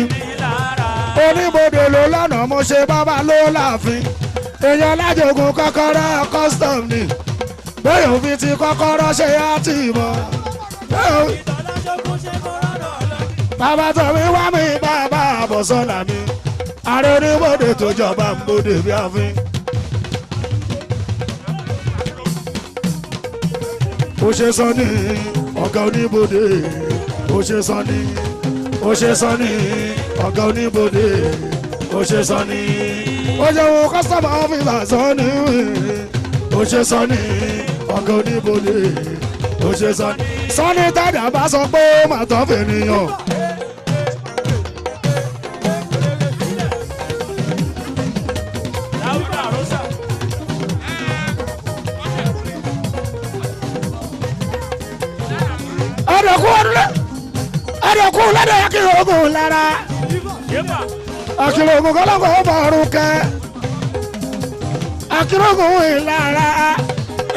oníbodè ló lọ́nà mo ṣe bábà ló láàfin èèyàn lájogún kọ́kọ́rọ́ custom ni bẹ́ẹ̀ òfin ti kọ́kọ́rọ́ ṣe á tì mọ́ bàbá tó mi wá mi bàbá àbọ̀sọ́là mi ààrẹ oníbodè tó jọba ń bodè bí àfin. ó ṣe sọ ní ọ̀gá oníbodè ó ṣe sọ ní ọ̀gá oníbodè ó ṣe sọ ní ó ṣe wo customer officer sọ ní ó ṣe sọ ní ọ̀gá oníbodè ó ṣe sọ ní sọ́ni tàdá bá sọ pé ó mà tán fènìyàn. ẹ̀rẹ̀kú lẹ́dẹ̀ akérògùn lára akérògùn kọ́lọ́kọ́ bọ̀rùn kẹ́ akérògùn ìlara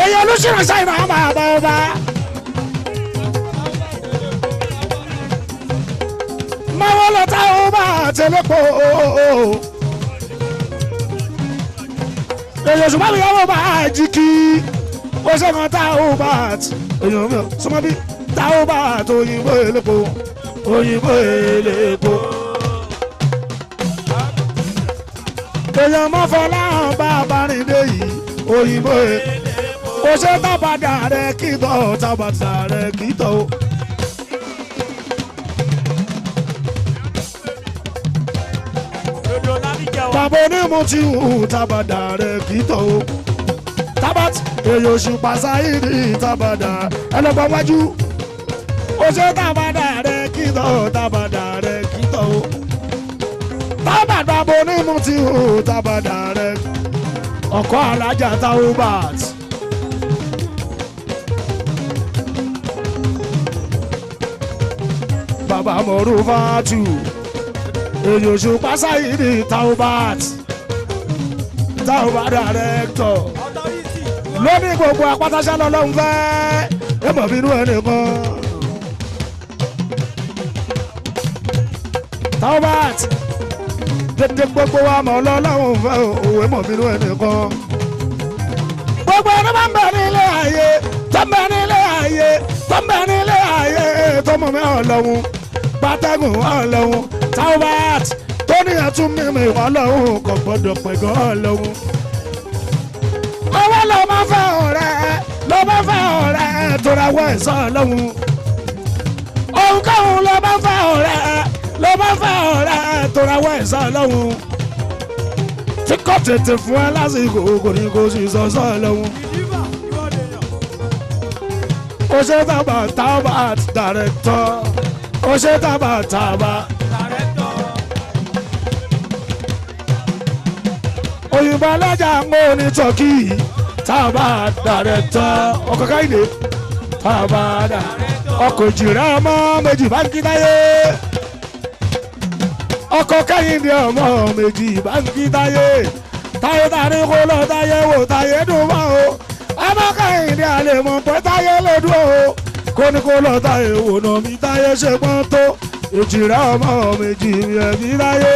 èyí olùsíràn sáyìn náà máa bá ọba. máa lọ tá ó bá tẹ̀lé pọ̀ èyí oṣù bá mi yọ̀ bá jí kí ó ṣe kan tá ó bá èyí omi sọmọ bí tá ó bá tó òyìnbó elépo òyìnbó elépo. èèyàn mọ́fọ́lá hàn bá abárìndé yìí òyìnbó elépo. ó ṣe tábàdà rẹ̀ kìtọ̀ tábàdà rẹ̀ kìtọ̀. bàbá onímọ̀ tí hù tábàdà rẹ̀ kìtọ̀. tábàt èèyàn oṣù pàṣáìrì tábàdà ẹlẹ́gbọ̀n wájú. ó ṣe tábàdà rẹ̀ kìtọ̀ tábàdà rẹ̀ kìtọ̀. tábàdà bàbá onímọ̀ tí hù tábàdà rẹ̀ ọkọ̀ alájà táwọ́bàt. bàbá tauba morufatu èyí òṣùpá sáyidi taubat tauba director lóní gbogbo apátáṣá lọ́lọ́run fẹ́ ẹ mọ̀ bínú ẹnìkan taubat dédé gbogbo wa mọ̀ lọ́lọ́run fẹ́ òwe mọ̀ bínú ẹnìkan gbogbo ẹni máa ń bẹ nílé ayé tó ń bẹ nílé ayé tó ń bẹ nílé ayé tó mọ̀ mí ọlọ́run pátágùn ọlọ́run taubat tó ní ẹtún mímì ọlọ́run kò gbọ́dọ̀ pẹ̀gọ́ ọlọ́run. owó ló máa fẹ́ ọ̀rẹ́ ló máa fẹ́ ọ̀rẹ́ tó ra wọ ẹ̀sọ́ ọlọ́run. ohunkóhun ló máa fẹ́ ọ̀rẹ́ ló máa fẹ́ ọ̀rẹ́ tó ra wọ ẹ̀sọ́ ọlọ́run. tí kò tètè fún ẹ lásìkò kò ní kó sì sọ́sọ́ ọlọ́run. ó ṣe tábà taubat director ó ṣe tábà tábà. òyìnbó alájà ń gbó ní tọ́kì tábà dàrẹ́tọ̀ ọkọ̀ káyìdé tábà dà ọkọ̀ jìrẹ́ ọmọ méjì bá ń kí táyé ọkọ̀ káyìdé ọmọ méjì bá ń kí táyé táyé tàní kó lọ táyé wò táyé dùn mọ́ o ọmọ káyìdé àlè mọ̀ pé táyé lè dùn o kó ní kó lọ táyé wò nà mí táyé ṣe pọ́n tó ìjìrẹ́ ọmọ méjì ẹ̀bí táyé.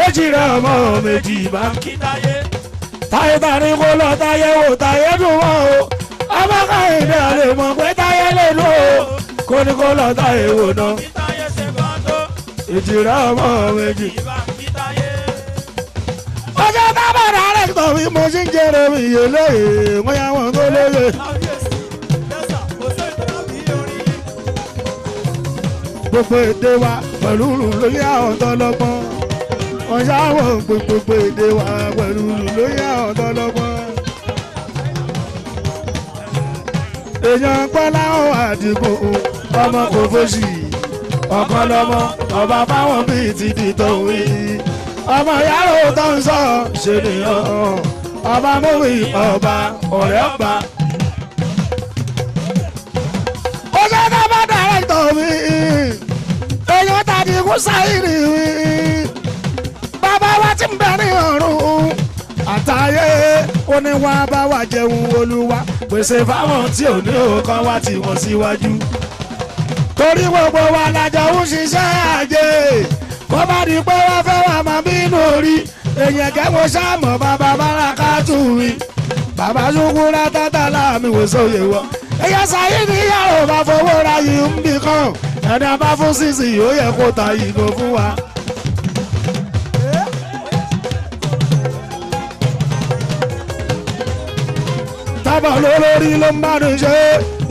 Ejira ọmọ méjì bá ń kí táyé táyé tàní kó lọ táyé wò táyé dùn mọ́ o ọmọ káyìndé àlè mọ̀ pé táyé lè lò ó kó ní kó lọ táyé wò náà ejira ọmọ méjì. ọjọ́ tábà rárẹ̀ tọ̀ bí mo ṣe ń jẹ́rọ mi yé lóye wọ́n yá wọn tó lóye. gbogbo èdè wa pẹ̀lú lóye àwọn tó lọ́gbọ́n wọ́n ṣáwọ̀ gbogbo èdè wa pẹ̀lú lóyè ọ̀dọ́lọ́gbọ́n. èèyàn gbọ́lá ọ̀ àdìgbò ọmọ kò fòṣì ọ̀kan lọ́mọ ọba báwọn bíi ti di tòwí. ọmọ yàrá tó ń sọ ṣènìyàn ọba mọ́wé ọba ọ̀rẹ́ ọba. ó ṣe ká bá dàrẹ́tọ̀ mi èèyàn tàbí kú sáyìrì mi bàbá wa ti ń bẹ ní ọ̀run àtàyè ó ní wá bá wa jẹun olúwa pèsè fáwọn tí ò ní òkan wá tí wọ́n síwájú. torí gbogbo wa lájọ ń ṣiṣẹ́ àjẹ́ kó má di pé wọ́n fẹ́ wà máa bínú orí èèyàn kẹ́kọ̀ọ́ sáàmù bàbá báraka tù mí bàbá ṣukúra tátà láàmì wò sóye wọ. èèyàn sàyí ní yàrá ò bá fowó ra yìí ń bì kan ẹni a bá fún sísì ó yẹ kó ta ìgò fún wa. tábà lólórí ló ń bá ní ṣe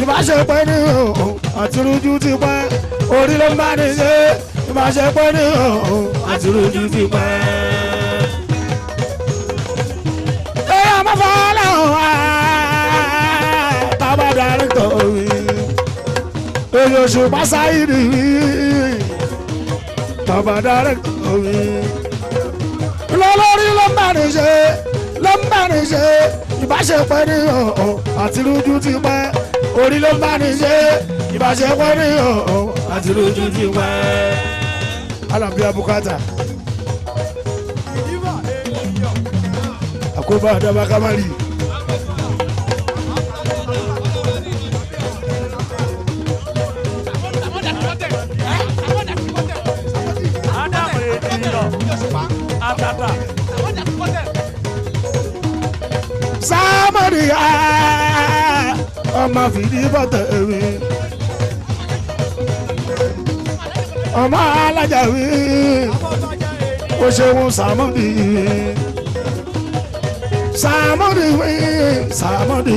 ìbáṣepẹ́ ní ọ̀hún àti rújú ti pẹ́ orí ló ń bá ní ṣe ìbáṣepẹ́ ní ọ̀hún àti rújú ti pẹ́. èèyàn máa fọ́ lọ́hùn á tábà dárẹ́tọ̀ mi èèyàn òṣùpá sáyìrì mi tábà dárẹ́tọ̀ mi lólórí ló ń bá ní ṣe ló ń bá ní ṣe ìbáṣepẹ́ ní ọ̀hún àti rújú ti pẹ́ orí ló ń bá ní ṣe ìbáṣepẹ́ ní ọ̀hún àti rújú ti pẹ́. Alábí abukata àkóbá àdàbà kamari. Sámọ̀dì ọmọ fìdí bọ́tẹ̀ mi ọmọ alájà mi ó ṣeun Sámọ̀dì Sámọ̀dì mi Sámọ̀dì.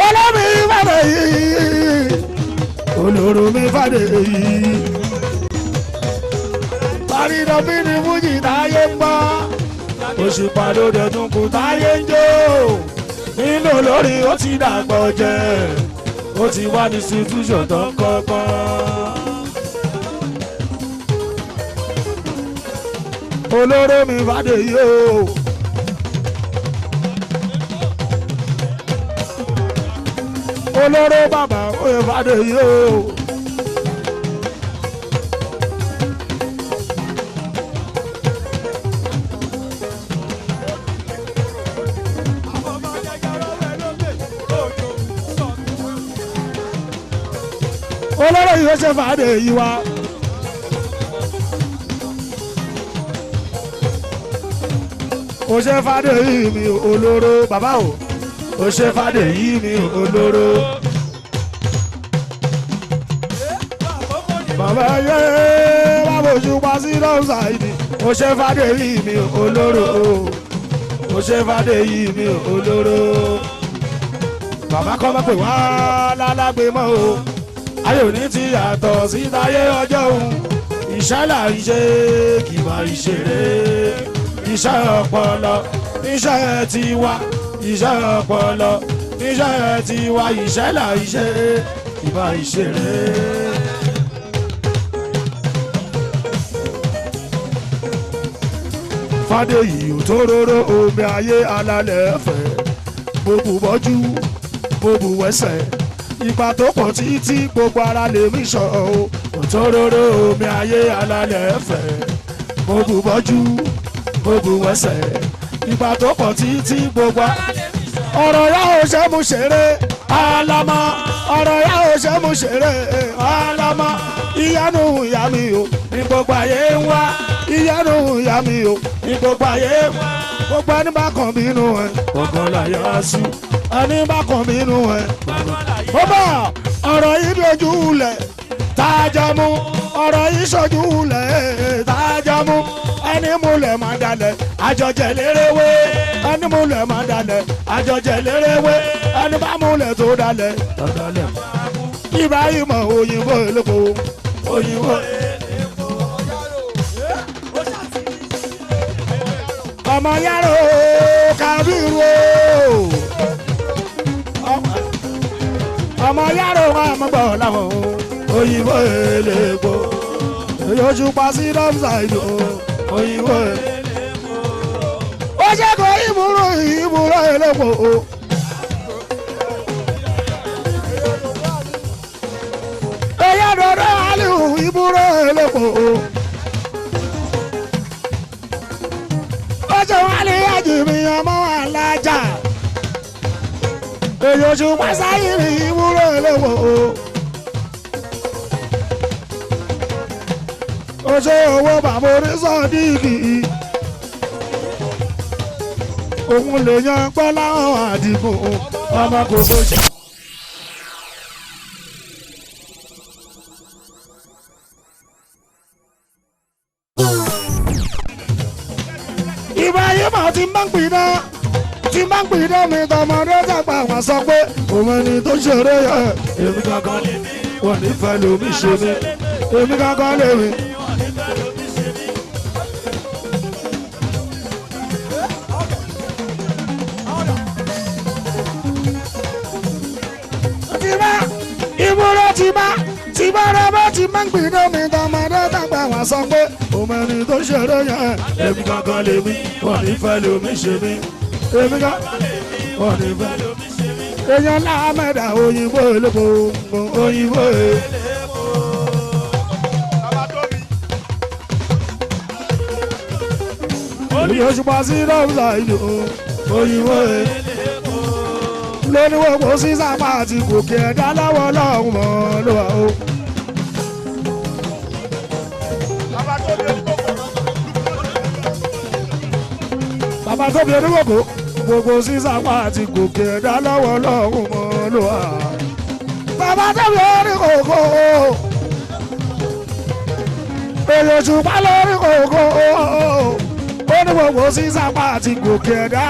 olómi fàdé yìí olóró mi fàdé yìí parídọ̀ bí ni fújì táyé ń bọ́ Òṣùpá ló dẹ̀tún kù táyé ń jó nínú olórí ó ti dàgbọ́ jẹ́ ó ti wá ní institution tó ń kọ́kọ́ olóró mi Fádèyí o. olóró bàbá oyè Fádèyí o. olóró yìí ó ṣe Fádèyí wa. ó ṣe Fádèyí mi olóró bàbá o. ó ṣe Fádèyí mi olóró. bàbá yé bàbá ojú pa sí lọ́sàáìdì. ó ṣe Fádèyí mi olóró. ó ṣe Fádèyí mi olóró. bàbá kọ́ mọ́ pé wá lálágbé mọ́ o. ayé òní ti yàtọ̀ sí táyé ọjọ́ òun. iṣẹ́ là ń ṣe kì máa ìṣeré. iṣẹ́ ọpọlọ iṣẹ́ tiwa. iṣẹ́ ọpọlọ iṣẹ́ tiwa. iṣẹ́ là ń ṣe kì máa ìṣeré. Fádèyí òtóróró omi ayé alálẹ̀ ẹ̀fẹ̀. mo bù bọ́jú mo bù wẹ́sẹ̀. ìgbà tó pọ̀ títí gbogbo ara lè mí sọ o. òtóróró omi ayé alálẹ̀ ẹ̀fẹ̀. mo bù bọ́jú mo bù wẹ́sẹ̀. ìgbà tó pọ̀ títí gbogbo ara lè mí sọ o. ọ̀rọ̀ yà ó ṣe mú ṣeré alámọ̀. ọ̀rọ̀ yà ó ṣe mú ṣeré alámọ̀. ìyanu ìyá mi o ní gbogbo ayé ń wá. ìyanu ìyá mi o ní gbogbo ayé ń wá. gbogbo ẹni bá kàn bínú ẹ gbọ̀ngàn láyé aṣú. ẹni bá kàn bínú ẹ gbọ̀ngàn láyé aṣú. bọ́bá ọ̀rọ̀ yìí dojú lẹ̀ tájà mú. ọ̀rọ̀ yìí ṣojú lẹ̀ tájà mú. ẹni múlẹ̀ máa dalẹ̀ àjọjẹ lérewé. ẹni múlẹ̀ máa dalẹ̀ àjọjẹ lérewé. ẹni bá múlẹ̀ tó dalẹ̀ dalẹ̀. Ibrahim òyìnbó elépo òyìnbó. ọmọ yàrá Kábírù ọmọ yàrá wọn àmọ́gbọ̀ làwọn òyìnbó elépo. yóò pa sí lọ́fṣáìdì òyìnbó elépo. ó ṣe kó ìmúrò elépo. ẹ̀yà dọ̀dọ̀ àlù ìmúrò elépo. ọjọ́ wa lè yájú mi ọmọ alájà. èyí oṣù pàṣẹ rí ìwúrò eléwo. oṣù owó bàbá onísọ̀díìkì. òun lè yan gbọ́ láwọn àdìgbò ọmọ kò bójú. Ibrahim ti máa ń pidá tí máa ń pidá mi tọmọdé dàgbà wọn sọ pé òun ẹni tó ṣeré yẹ èmi kankan wọn nífẹ̀ẹ́ lómi ṣe mí èmi kankan lèmi. ìmúra tí bá rẹ bá ti máa ń pidá mi tọmọdé dàgbà wọn sọ pé òun ẹni tó ṣeré yẹ èmi kankan lèmi wọn nífẹ̀ẹ́ lómi ṣe mí èmi kankan wọn nífẹ̀ẹ́ lómi ṣe mí. èèyàn láàmẹ́dà òyìnbó elépo òyìnbó elépo. èmi oṣù pa sí lọ́wọ́sà ìlú òyìnbó elépo. lóní wọ́pọ̀ sísàpá àti gòkè ẹ̀dá lọ́wọ́ lọ́hùn mọ́ ló wà ó. bàbá tóbi onígbòkó gbogbo sísàpá àti gòkè ẹ̀dá lọ́wọ́ lọ́hùn mọ́ ló wà. bàbá tóbi onígbòkó èyí òṣùpá lórí kòkó ó ní gbogbo sísàpá àti gòkè ẹ̀dá.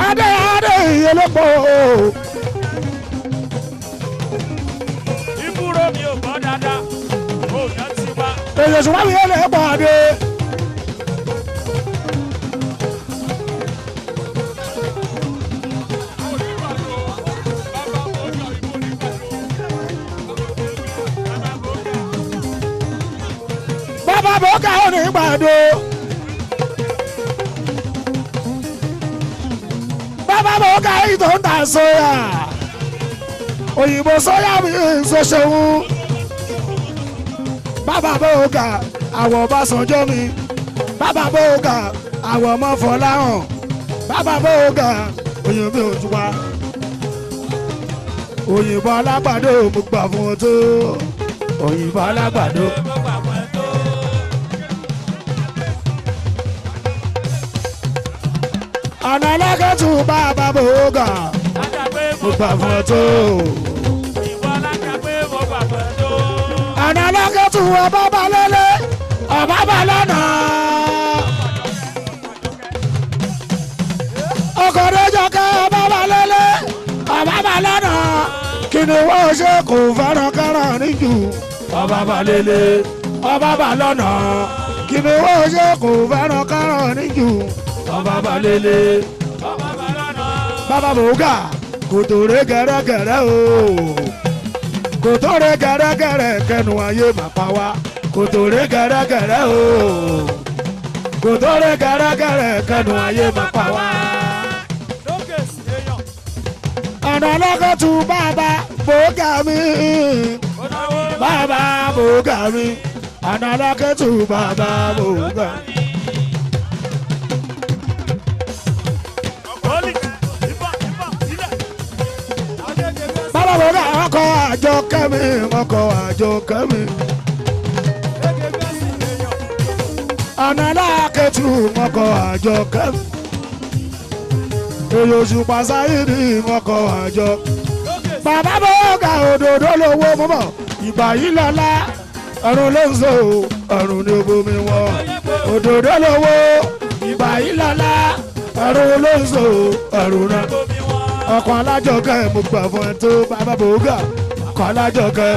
adé ìyẹlẹ́pọ̀. ìbúrò mi ò gbọ́ dáadáa ó yàn ti wá. èyí òṣùpá mi ìyẹlẹ́pọ̀ adé. bàbá bọ́ọ̀gà ò ní gbàdo. bàbá bọ́ọ̀gà yìí tó ń ta sóyà òyìnbó sóyà mi ń ṣoṣòwò. bàbá bọ́ọ̀gà àwọ̀ Ọbásanjọ́ mi. bàbá bọ́ọ̀gà àwọ̀ ọmọ Fọláhàn. bàbá bọ́ọ̀gà òyìnbó òjúwa. òyìnbó alágbàdo mo gbà fún ọ tó. òyìnbó alágbàdo. ọ̀nà alákẹ́tù bàbá bọ́ọ̀gà mo gbà fún ọ tó. ọ̀nà alákẹ́tù ọba balẹ̀lẹ̀ ọba balẹ̀nà. ọkọ̀déjọ́kẹ́ ọba balẹ̀lẹ̀ ọba balẹ̀nà. kí ni wọ́n ṣe kò fẹ́ràn kẹ́ràn níjù. ọba balẹ̀lẹ̀ ọba balẹ̀nà. kí ni wọ́n ṣe kò fẹ́ràn kẹ́ràn níjù. ọba balẹ̀lẹ̀ ọba balẹ̀nà. bàbá bọ́ọ̀gà kò tó ré gẹ́rẹ́gẹ́rẹ́ o. kò tó ré gẹ́rẹ́gẹ́rẹ́ kẹnu ayé mà pa wá. kò tó ré gẹ́rẹ́gẹ́rẹ́ o. kò tó ré gẹ́rẹ́gẹ́rẹ́ kẹnu ayé mà pa wá. ọ̀nà ọlọ́kọ̀tù bàbá bọ́ọ̀gà mi. bàbá bọ́ọ̀gà mi. ọ̀nà ọlọ́kọ̀tù bàbá bọ́ọ̀gà mi. bàbá bọ́ọ̀gà ọkọ̀ àjọ kẹ́mi ọkọ̀ àjọ kẹ́mi. ọ̀nà ọlọ́kọ̀tù ọkọ̀ àjọ kẹ́mi. èyí oṣù pàṣáyìrì ọkọ̀ àjọ. bàbá bọ́ọ̀gà òdòdó lówó mọ́mọ́ ìgbà yìí lọ́la ọ̀run ló ń so ọ̀run ní obomi wọn. òdòdó lówó ìgbà yìí lọ́la ọ̀run ló ń so ọ̀run náà. ọkọ̀ alájọkẹ́ mo gbà fún ẹ tó bàbá bọ́ọ̀gà ọkọ̀ alájọkẹ́.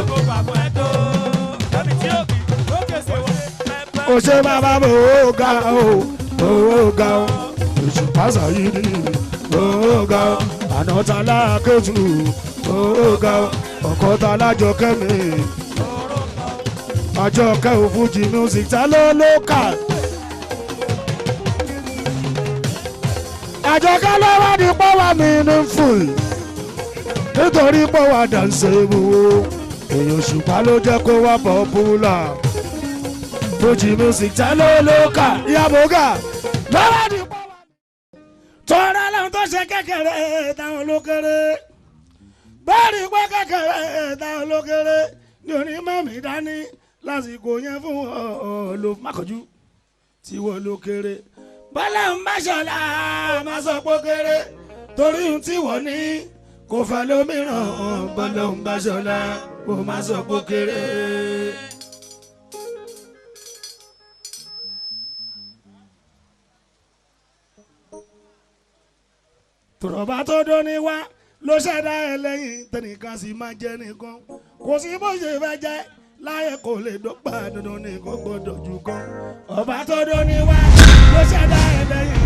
ó ṣe bàbá bọ́ọ̀gà o bọ́ọ̀gà o oṣù pàṣáyìrì bọ́ọ̀gà o àná ta lákẹ́tù bọ́ọ̀gà o ọkọ̀ ta lájọkẹ́ mi. Àjọkẹ́ ò Fuji music ta ló lókà. Àjọkẹ́ ló wá ní pọ́wà meaningful nítorí pọ́wà danceable èèyàn Òṣùpá ló jẹ́ kó wá popular. Fuji music ta ló lókà. Ìyá bọ́ọ̀gà ló wá ní pọ́wà. tọ́ra làwọn tó ṣe kékeré táwọn ló kéré bẹ́ẹ̀ ni pé kékeré táwọn ló kéré ní onímọ̀ dání lásìkò yẹn fún ọ ló mákànjú tí wọ́n ló kéré. bọ́lá ń bá ṣọlá máa sọ pé kéré torí ohun tí wọ́n ní kò fẹ́ lómìíràn. bọ́lá ń bá ṣọlá kò máa sọ pé kéré. tòrọ̀bá tó dóní wá ló ṣẹ̀dá ẹ lẹ́yìn tẹnìkan sì máa jẹ́ nìkan kò sí bó ṣe fẹ́ jẹ́ láyé kò lè dọ́gba dandan ní kò gbọ́dọ̀ jù kan. ọba tó dóní wá ló ṣẹ̀dá ẹ lẹ́yìn